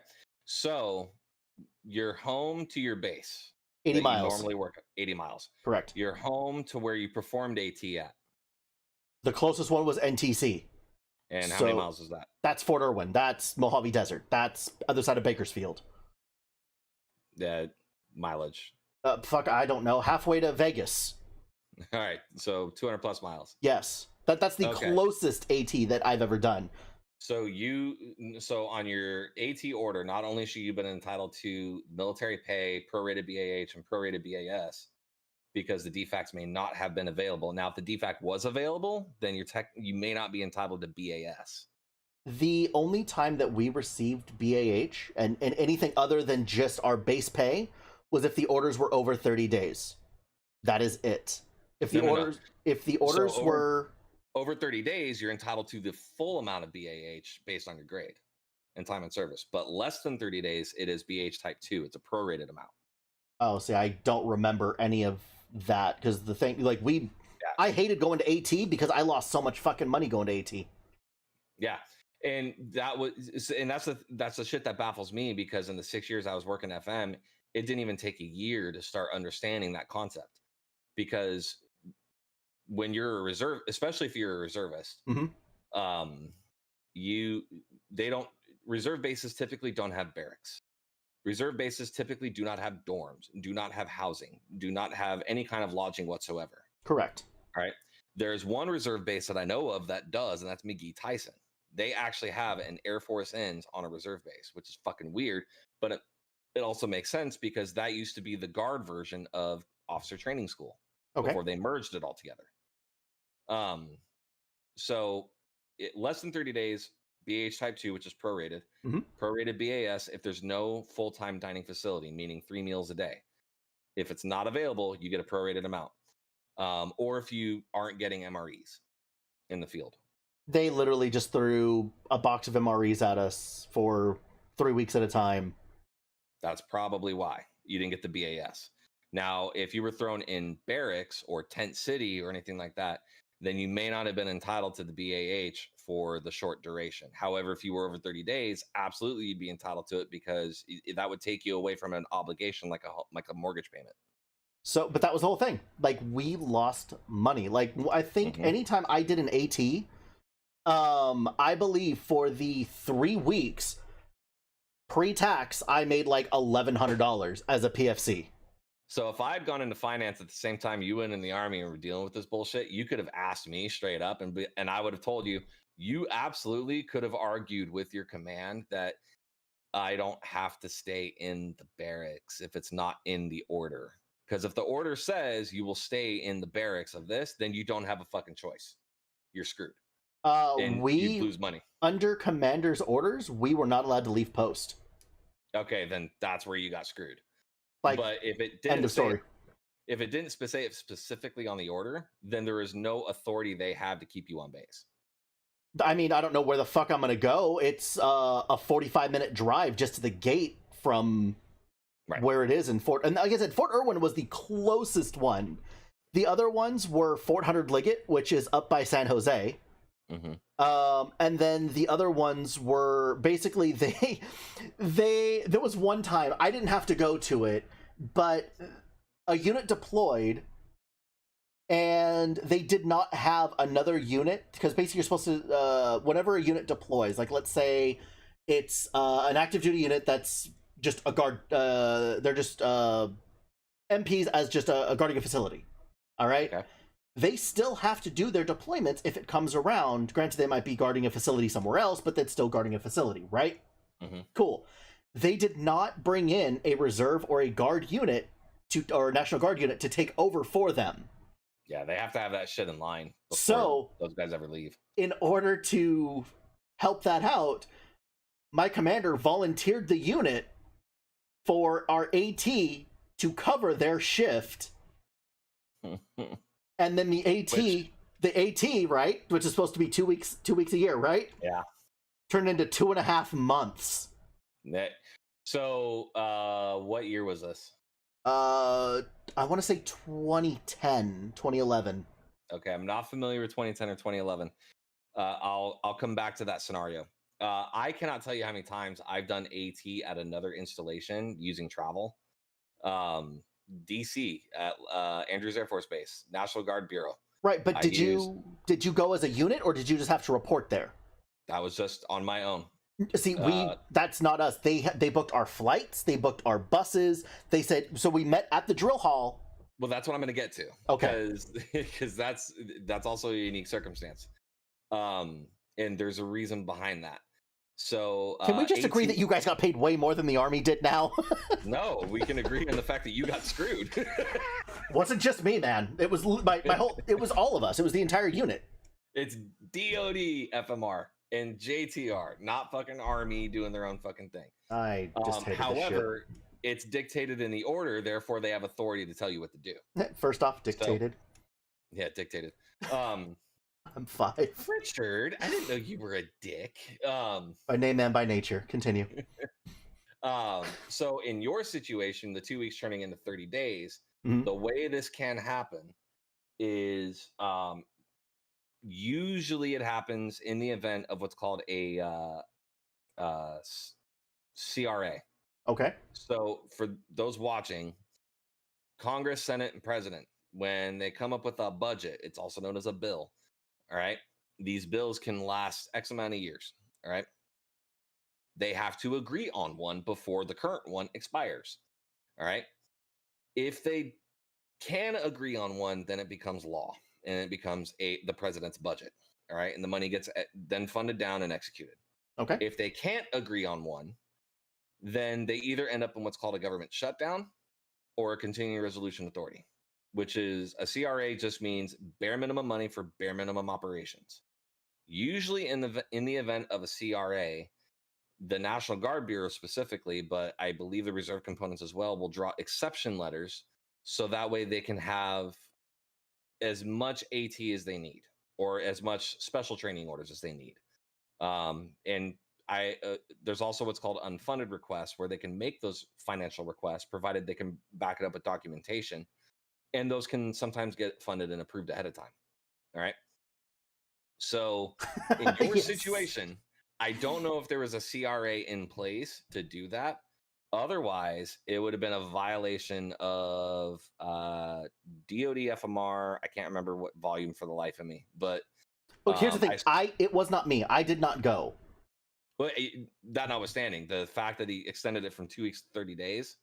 So you're home to your base. 80 miles. You normally work 80 miles. Correct. You're home to where you performed AT at. The closest one was NTC. And how many miles is that? That's Fort Irwin. That's Mojave Desert. That's other side of Bakersfield. Mileage. I don't know. Halfway to Vegas. All right. So 200 plus miles. Yes. That's the closest AT that I've ever done. So on your AT order, not only should you have been entitled to military pay, prorated BAH, and prorated BAS, because the DFACs may not have been available. Now, if the DFAC was available, then you may not be entitled to BAS. The only time that we received BAH and anything other than just our base pay was if the orders were over 30 days. That is it. If the orders were over 30 days, you're entitled to the full amount of BAH based on your grade and time in service. But less than 30 days, it is BAH Type 2. It's a prorated amount. Oh, see, I don't remember any of that because the thing, like, I hated going to AT because I lost so much fucking money going to AT. Yeah, and that's the shit that baffles me, because in the 6 years I was working FM, it didn't even take a year to start understanding that concept. Because when you're a reserve, especially if you're a reservist, reserve bases typically don't have barracks. Reserve bases typically do not have dorms, do not have housing, do not have any kind of lodging whatsoever. Correct. All right. There's one reserve base that I know of that does, and that's McGee-Tyson. They actually have an Air Force Inns on a reserve base, which is fucking weird, but it also makes sense because that used to be the Guard version of officer training school before they merged it all together. So less than 30 days, BAH Type 2, which is prorated, prorated BAS if there's no full-time dining facility, meaning 3 meals a day. If it's not available, you get a prorated amount. Or if you aren't getting MREs in the field. They literally just threw a box of MREs at us for 3 weeks at a time. That's probably why you didn't get the BAS. Now, if you were thrown in barracks or tent city or anything like that, then you may not have been entitled to the BAH for the short duration. However, if you were over 30 days, absolutely you'd be entitled to it, because that would take you away from an obligation like a mortgage payment. So, but that was the whole thing. Like, we lost money. Like, I think anytime I did an AT, I believe for the 3 weeks pre-tax, I made like $1,100 as a PFC. So if I had gone into finance at the same time you went in the Army and were dealing with this bullshit, you could have asked me straight up, and I would have told you, you absolutely could have argued with your command that I don't have to stay in the barracks if it's not in the order. Because if the order says you will stay in the barracks of this, then you don't have a fucking choice. You're screwed. And you lose money. Under commander's orders, we were not allowed to leave post. Okay, then that's where you got screwed. Like, but if it didn't end of story. If it didn't say it specifically on the order, then there is no authority they have to keep you on base. I mean, I don't know where the fuck I'm going to go. It's a 45-minute drive just to the gate from where it is in Fort. And like I said, Fort Irwin was the closest one. The other ones were Fort Hunter Liggett, which is up by San Jose. And then the other ones were basically there was one time I didn't have to go to it, but a unit deployed and they did not have another unit, because basically you're supposed to whenever a unit deploys, like let's say it's an active duty unit that's just a guard, they're just MPs as just a guarding a facility, all right? Okay. They still have to do their deployments if it comes around. Granted, they might be guarding a facility somewhere else, but that's still guarding a facility, right? Cool. They did not bring in a reserve or a guard unit or a National Guard unit to take over for them. Yeah, they have to have that shit in line before so those guys ever leave. In order to help that out, my commander volunteered the unit for our AT to cover their shift. And then the AT, right, which is supposed to be 2 weeks a year, right? Yeah. Turned into 2.5 months. So, what year was this? I want to say 2011. Okay, I'm not familiar with 2010 or 2011. I'll come back to that scenario. I cannot tell you how many times I've done AT at another installation using travel. DC at Andrews Air Force Base, National Guard Bureau. Right, but did you go as a unit, or did you just have to report there? That was just on my own. See, that's not us. They booked our flights, they booked our buses. They said, so we met at the drill hall. Well, that's what I'm going to get to. Okay, because that's also a unique circumstance, and there's a reason behind that. So can we just agree that you guys got paid way more than the Army did now? No, we can agree on the fact that you got screwed. Wasn't just me, man. It was my whole. It was all of us. It was the entire unit. It's DOD, FMR, and JTR, not fucking Army doing their own fucking thing. I just hated however, it's dictated in the order, therefore they have authority to tell you what to do. First off, dictated. So, yeah, dictated. I'm 5. Richard, I didn't know you were a dick. By name and by nature. Continue. So in your situation, the 2 weeks turning into 30 days, Mhm. the way this can happen is usually it happens in the event of what's called a CRA. Okay. So for those watching, Congress, Senate, and President, when they come up with a budget, it's also known as a bill. All right. These bills can last X amount of years. All right. They have to agree on one before the current one expires. All right. If they can agree on one, then it becomes law and it becomes the president's budget. All right. And the money gets then funded down and executed. Okay. If they can't agree on one, then they either end up in what's called a government shutdown or a continuing resolution authority, which is a CRA just means bare minimum money for bare minimum operations. Usually in the event of a CRA, the National Guard Bureau specifically, but I believe the reserve components as well, will draw exception letters so that way they can have as much AT as they need or as much special training orders as they need. And there's also what's called unfunded requests where they can make those financial requests provided they can back it up with documentation, and those can sometimes get funded and approved ahead of time. All right. So in your Yes. situation, I don't know if there was a CRA in place to do that. Otherwise, it would have been a violation of DOD FMR. I can't remember what volume for the life of me, but Look, here's the thing. It was not me. I did not go. Well, that notwithstanding, the fact that he extended it from 2 weeks to 30 days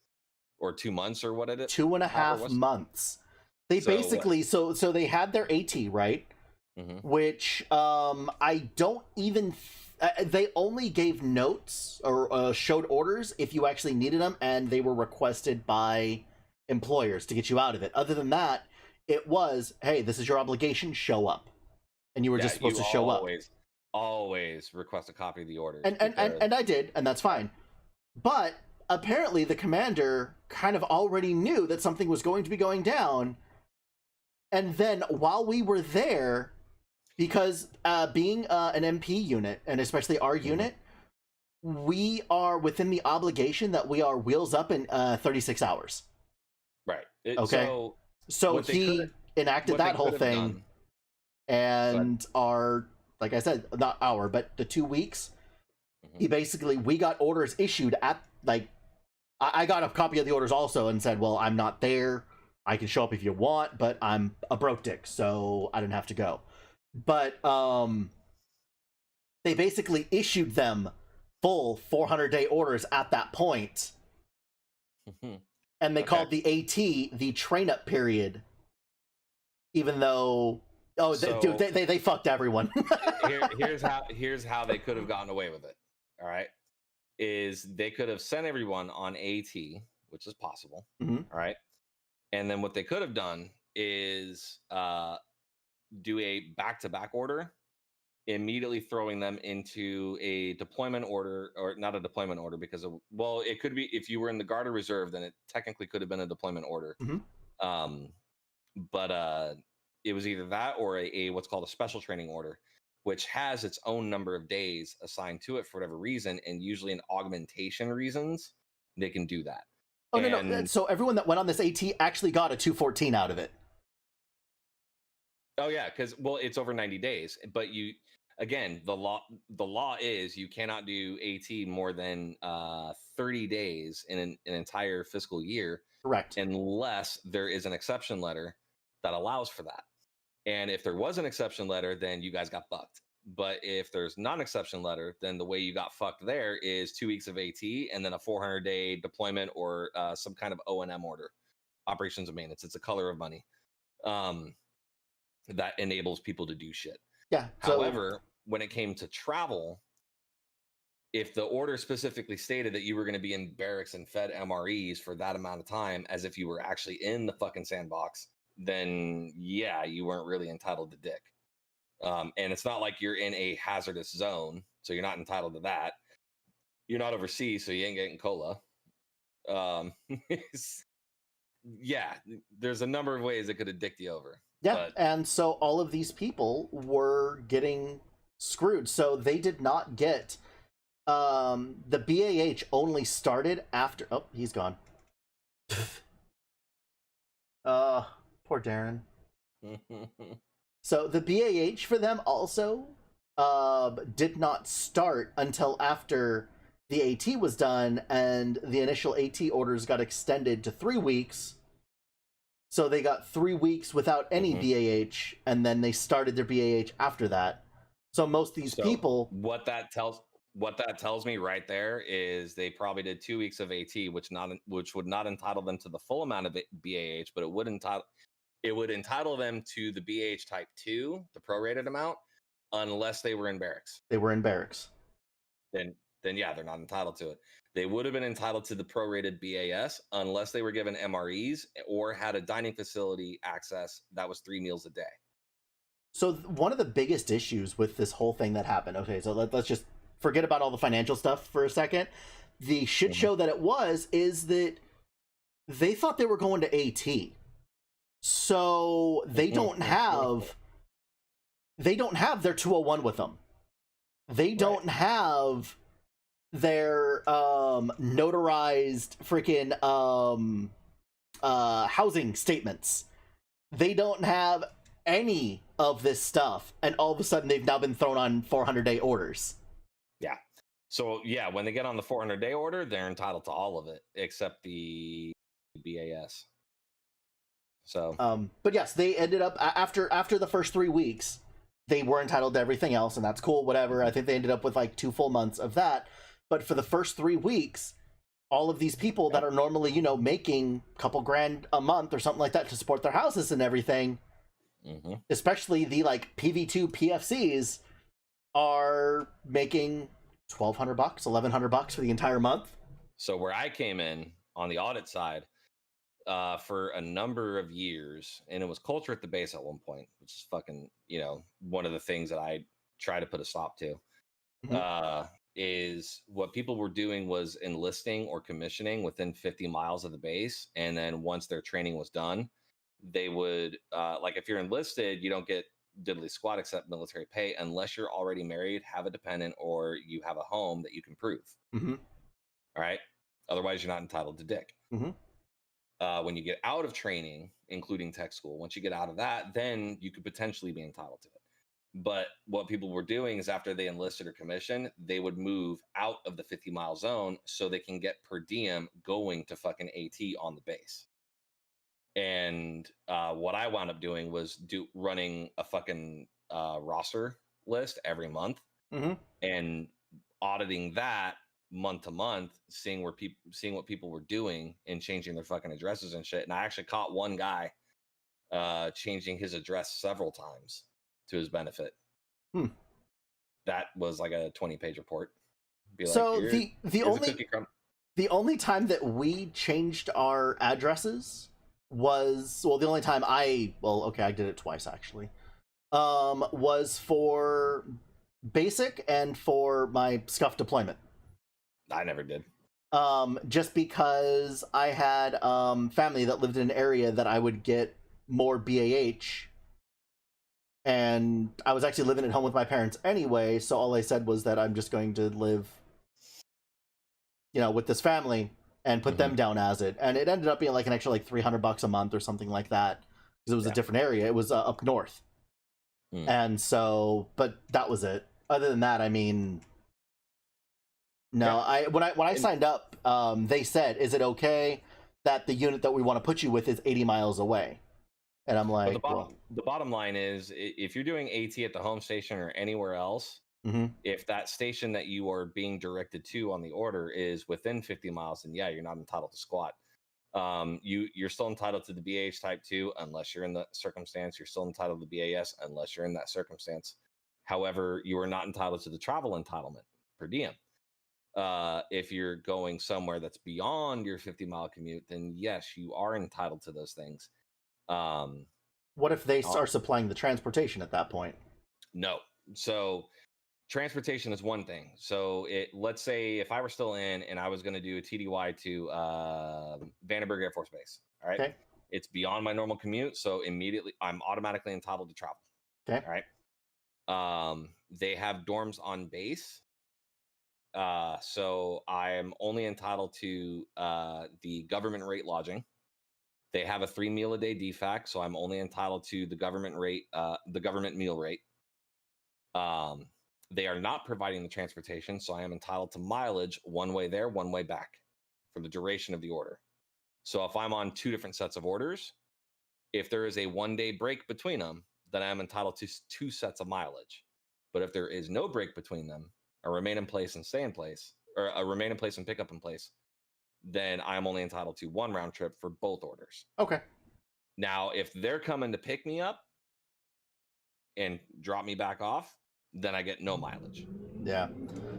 or 2 months or what it is, 2.5 months. They basically so they had their AT, right? Mm-hmm. Which I don't even they only gave notes or showed orders if you actually needed them, and they were requested by employers to get you out of it. Other than that, it was, hey, this is your obligation, show up. And you were just supposed to show up. Always request a copy of the order. And I did, and that's fine. But apparently the commander kind of already knew that something was going to be going down. And then while we were there, because being an MP unit, and especially our unit, we are within the obligation that we are wheels up in 36 hours. Right. Okay. So he enacted that whole thing. And our, like I said, not our, but the 2 weeks, he basically, we got orders issued at, like, I got a copy of the orders also and said, well, I'm not there. I can show up if you want, but I'm a broke dick, so I didn't have to go. But they basically issued them full 400-day orders at that point. And they called the AT the train-up period, even though... Oh, so, dude, they fucked everyone. here's how they could have gotten away with it. All right, is they could have sent everyone on AT, which is possible. Mm-hmm. All right, and then what they could have done is do a back-to-back order, immediately throwing them into a deployment order, or not a deployment order, because it could be if you were in the Guard or Reserve, then it technically could have been a deployment order. Mm-hmm. But it was either that or a what's called a special training order, which has its own number of days assigned to it for whatever reason, and usually in augmentation reasons, they can do that. Oh, no. So everyone that went on this AT actually got a 214 out of it. Oh, yeah, because, well, it's over 90 days. But again, the law is you cannot do AT more than 30 days in an entire fiscal year. Correct. Unless there is an exception letter that allows for that. And if there was an exception letter, then you guys got fucked. But if there's not an exception letter, then the way you got fucked there is 2 weeks of AT and then a 400-day deployment or some kind of O&M order, operations and maintenance. It's a color of money that enables people to do shit. Yeah. However, when it came to travel, if the order specifically stated that you were going to be in barracks and fed MREs for that amount of time, as if you were actually in the fucking sandbox, then yeah, you weren't really entitled to dick. And it's not like you're in a hazardous zone, so you're not entitled to that. You're not overseas, so you ain't getting cola. Yeah, there's a number of ways it could addict you over. Yeah, and so all of these people were getting screwed. So they did not get the BAH only started after. Oh, he's gone. Poor Darren. So the BAH for them also did not start until after the AT was done, and the initial AT orders got extended to 3 weeks. So they got 3 weeks without any BAH, and then they started their BAH after that. So most of these people, what that tells me right there is they probably did 2 weeks of AT, which would not entitle them to the full amount of BAH, but it would entitle them to the BAH type 2, the prorated amount, unless they were in barracks. They were in barracks. Then yeah, they're not entitled to it. They would have been entitled to the prorated BAS unless they were given MREs or had a dining facility access that was 3 meals a day. So one of the biggest issues with this whole thing that happened, okay, so let's just forget about all the financial stuff for a second. The shit show that it was is that they thought they were going to AT. So they don't have their 201 with them. They don't have their notarized freaking housing statements. They don't have any of this stuff, and all of a sudden they've now been thrown on 400-day orders. Yeah. So yeah, when they get on the 400-day order, they're entitled to all of it except the BAS. So but yes, they ended up after the first 3 weeks, they were entitled to everything else, and that's cool, whatever. I think they ended up with like 2 full months of that. But for the first 3 weeks, all of these people that are normally, you know, making a couple grand a month or something like that to support their houses and everything, especially the like PV2 PFCs, are making $1,200, $1,100 for the entire month. So where I came in on the audit side, for a number of years, and it was culture at the base at one point, which is fucking, you know, one of the things that I try to put a stop to. Is what people were doing was enlisting or commissioning within 50 miles of the base, and then once their training was done, they would like if you're enlisted, you don't get diddly squat except military pay unless you're already married, have a dependent, or you have a home that you can prove. All right, otherwise you're not entitled to dick. When you get out of training, including tech school, once you get out of that, then you could potentially be entitled to it. But what people were doing is after they enlisted or commissioned, they would move out of the 50-mile zone so they can get per diem going to fucking AT on the base. And what I wound up doing was running a fucking roster list every month and auditing that month to month, seeing what people were doing and changing their fucking addresses and shit. And I actually caught one guy changing his address several times to his benefit. That was like a 20-page report. So the only time that we changed our addresses was, well, the only time I did it twice actually, was for basic and for my SCUF deployment. I never did. Just because I had family that lived in an area that I would get more BAH, and I was actually living at home with my parents anyway, so all I said was that I'm just going to live, you know, with this family and put them down as it. And it ended up being like an extra like $300 a month or something like that, because it was a different area. It was up north. And so, but that was it. Other than that, I mean, no, when I signed up, they said, is it okay that the unit that we want to put you with is 80 miles away? And I'm like, the bottom line is, if you're doing AT at the home station or anywhere else, if that station that you are being directed to on the order is within 50 miles, then yeah, you're not entitled to squat. You're still entitled to the BAH type 2 unless you're in the circumstance. You're still entitled to BAS unless you're in that circumstance. However, you are not entitled to the travel entitlement per diem. If you're going somewhere that's beyond your 50-mile commute, then yes, you are entitled to those things. What if they are supplying the transportation at that point? No. So transportation is one thing. So let's say if I were still in and I was going to do a TDY to Vandenberg Air Force Base, all right, Okay. it's beyond my normal commute, so immediately I'm automatically entitled to travel. Okay. All right. They have dorms on base. So I'm only entitled to the government rate lodging. They have a 3 meal a day DFAC, so I'm only entitled to the government rate, the government meal rate. They are not providing the transportation, so I am entitled to mileage one way there, one way back for the duration of the order. So if I'm on 2 different sets of orders, if there is a 1-day break between them, then I am entitled to 2 sets of mileage. But if there is no break between them, a remain in place and stay in place, or a remain in place and pick up in place, then I'm only entitled to 1 round trip for both orders. Okay. Now, if they're coming to pick me up and drop me back off, then I get no mileage. Yeah.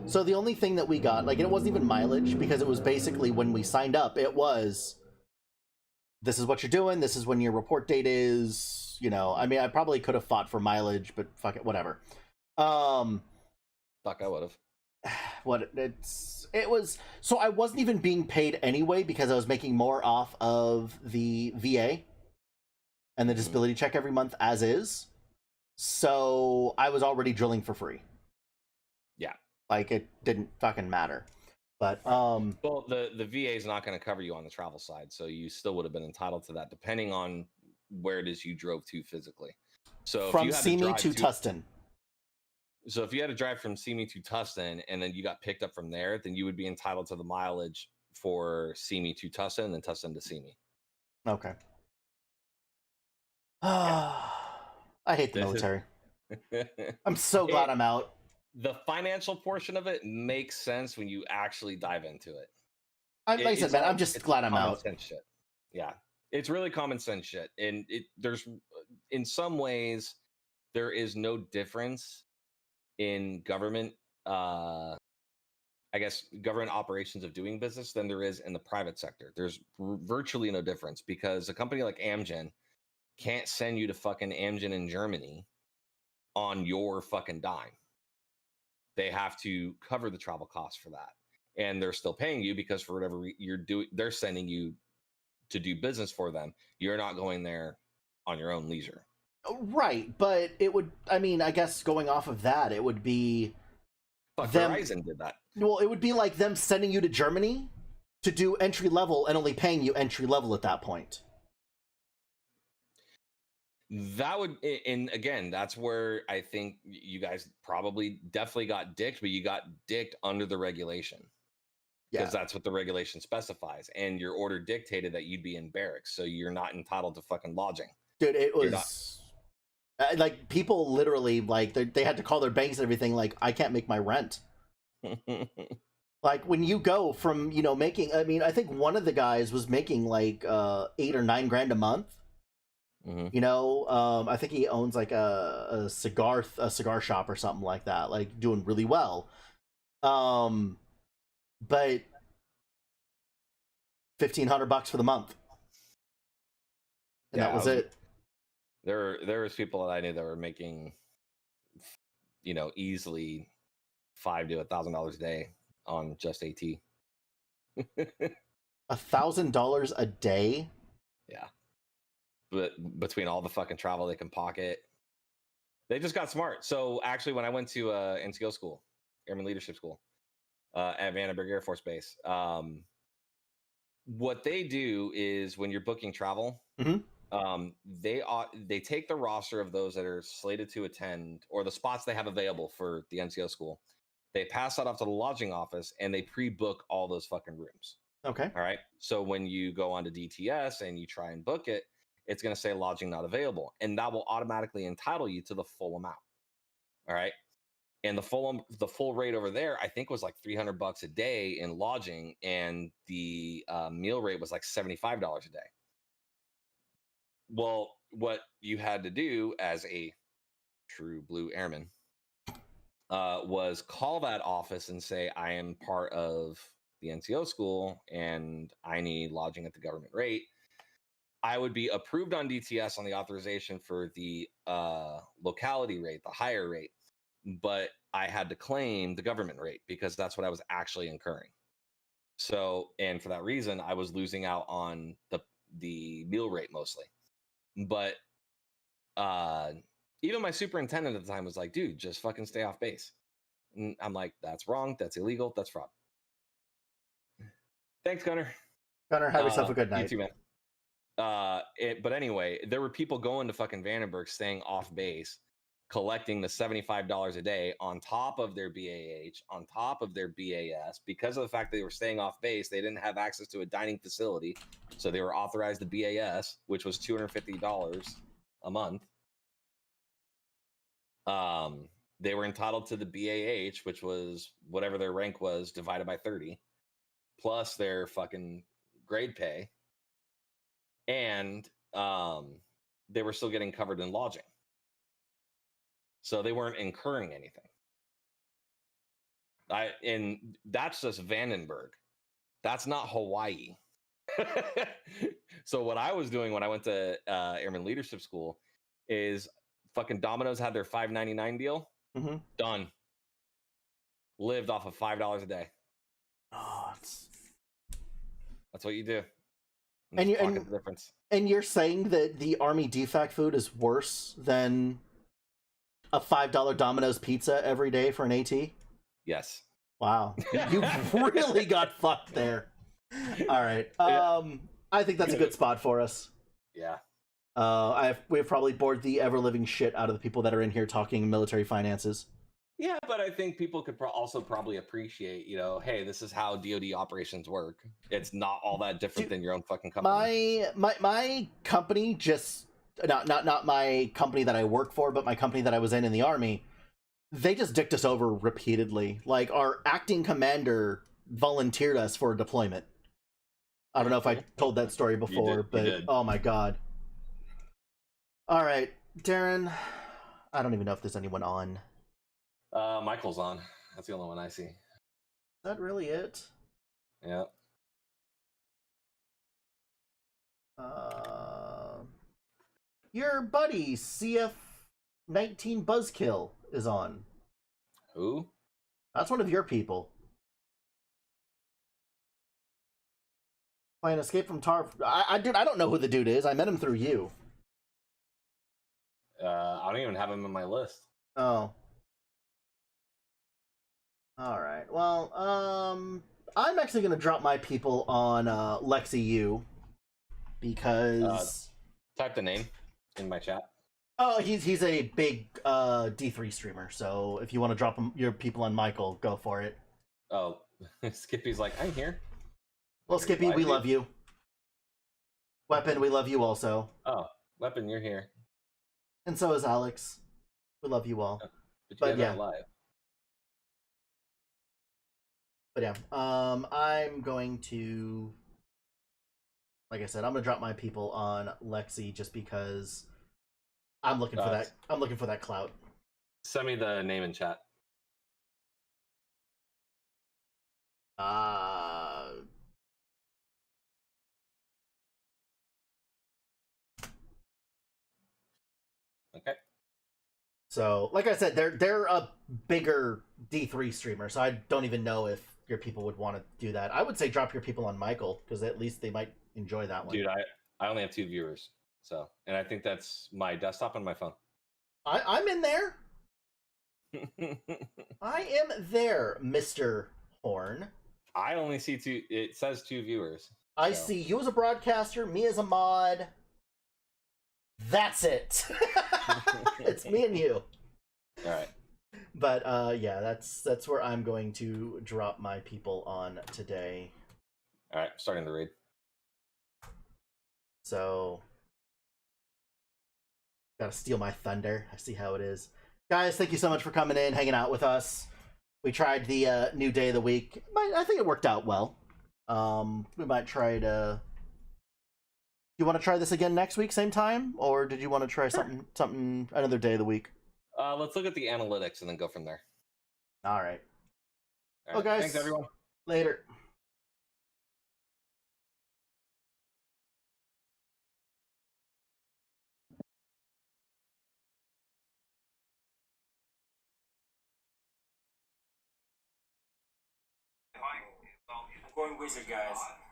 So the only thing that we got, like, it wasn't even mileage, because it was basically when we signed up, it was, this is what you're doing, this is when your report date is, you know. I mean, I probably could have fought for mileage, but fuck it, whatever. Fuck, I would have. It was, so I wasn't even being paid anyway, because I was making more off of the VA and the disability check every month as is. So I was already drilling for free. Yeah. Like, it didn't fucking matter. But well, the VA is not going to cover you on the travel side, so you still would have been entitled to that, depending on where it is you drove to physically. So from Simi to Tustin. So if you had to drive from Simi to Tustin and then you got picked up from there, then you would be entitled to the mileage for Simi to Tustin and then Tustin to Simi. Okay. Yeah. I hate the military. I'm so glad I'm out. The financial portion of it makes sense when you actually dive into it. Like I said, man, I'm just glad I'm out. Sense shit. Yeah, it's really common sense shit, and there's, in some ways, there is no difference in government, I guess, government operations of doing business than there is in the private sector. There's virtually no difference, because a company like Amgen can't send you to fucking Amgen in Germany on your fucking dime. They have to cover the travel costs for that, and they're still paying you because for whatever you're doing, they're sending you to do business for them. You're not going there on your own leisure. Right, but it would, I mean, I guess going off of that, it would be... But Verizon did that. Well, it would be like them sending you to Germany to do entry level and only paying you entry level at that point. That would, and again, that's where I think you guys probably definitely got dicked, but you got dicked under the regulation. Because that's what the regulation specifies. And your order dictated that you'd be in barracks, so you're not entitled to fucking lodging. Dude, it was... like, people literally, like, they had to call their banks and everything, like, I can't make my rent. Like, when you go from, you know, making... I mean, I think one of the guys was making, like, $8 or $9 grand a month. Mm-hmm. You know, I think he owns, like, a cigar shop or something like that. Like, doing really well. But $1,500 for the month. And that was it. There was people that I knew that were making, you know, easily $500 to $1,000 a day on just AT. $1,000 a day? Yeah. But between all the fucking travel they can pocket, they just got smart. So actually, when I went to NCO school, Airman Leadership School, at Vandenberg Air Force Base, what they do is when you're booking travel, they take the roster of those that are slated to attend, or the spots they have available for the NCO school. They pass that off to the lodging office and they pre-book all those fucking rooms. Okay. All right. So when you go onto DTS and you try and book it, it's going to say lodging not available, and that will automatically entitle you to the full amount. All right. And the full rate over there, I think, was like $300 a day in lodging, and the meal rate was like $75 a day. Well, what you had to do as a true blue airman was call that office and say, I am part of the NCO school and I need lodging at the government rate. I would be approved on DTS on the authorization for the locality rate, the higher rate. but I had to claim the government rate because that's what I was actually incurring. So, and for that reason, I was losing out on the meal rate mostly. But uh even my superintendent at the time was like, dude, just fucking stay off base. And I'm like, that's wrong, that's illegal, that's fraud. Thanks, Gunner. Gunner, have yourself a good You night. too, man. But anyway, there were people going to fucking Vandenberg, staying off base, collecting the $75 a day on top of their BAH, on top of their BAS. Because of the fact that they were staying off base, they didn't have access to a dining facility, so they were authorized the BAS, which was $250 a month. They were entitled to the BAH, which was whatever their rank was divided by 30, plus their fucking grade pay. And they were still getting covered in lodging. So they weren't incurring anything. And that's just Vandenberg. That's not Hawaii. So what I was doing when I went to Airman Leadership School is fucking Domino's had their $5.99 deal. Mm-hmm. Done. Lived off of $5 a day. Oh, that's what you do. And you pocket the difference. And you're saying that the Army DFAC food is worse than a $5 Domino's pizza every day for an AT? Yes. Wow. You really got fucked there. All right. I think that's a good spot for us. Yeah. We've probably bored the ever-living shit out of the people that are in here talking military finances. Yeah, but I think people could also probably appreciate, hey, this is how DoD operations work. It's not all that different than your own fucking company. My company, just not my company that I work for, but my company that I was in the Army, they just dicked us over repeatedly. Like, our acting commander volunteered us for a deployment. I don't know if I told that story before, but oh my god. All right, Darren, I don't even know if there's anyone on. Michael's on. That's the only one I see. Is that really it? Yeah. Your buddy CF19 Buzzkill is on. Who? That's one of your people. Playing Escape from Tar. I don't know who the dude is. I met him through you. I don't even have him in my list. Oh. All right. Well, I'm actually gonna drop my people on Lexi U because type the name in my chat. Oh, he's a big D3 streamer. So if you want to drop your people on Michael, go for it. Oh, Skippy's like, I'm here. Well, Skippy, we love you. Weapon, we love you also. Oh, Weapon, you're here. And so is Alex. We love you all. But yeah. Live. But yeah, I'm going to, like I said, I'm gonna drop my people on Lexi just because I'm looking for that. I'm looking for that clout. Send me the name in chat. Okay. So, like I said, they're a bigger D3 streamer, so I don't even know if your people would want to do that. I would say drop your people on Michael, because at least they might enjoy that one. Dude, I only have 2 viewers, so, and I think that's my desktop and my phone. I'm in there. I am there, Mr. Horn. I only see 2. It says 2 viewers. I see you as a broadcaster, me as a mod. That's it. It's me and you. All right. But yeah, that's where I'm going to drop my people on today. All right, starting the raid. So, gotta steal my thunder. I see how it is. Guys, thank you so much for coming in, hanging out with us. We tried the new day of the week. I think it worked out well. We might try to... You want to try this again next week, same time? Or did you want to try something another day of the week? Let's look at the analytics and then go from there. All right. Well, guys. Thanks, everyone. Later. Going Wizard, guys.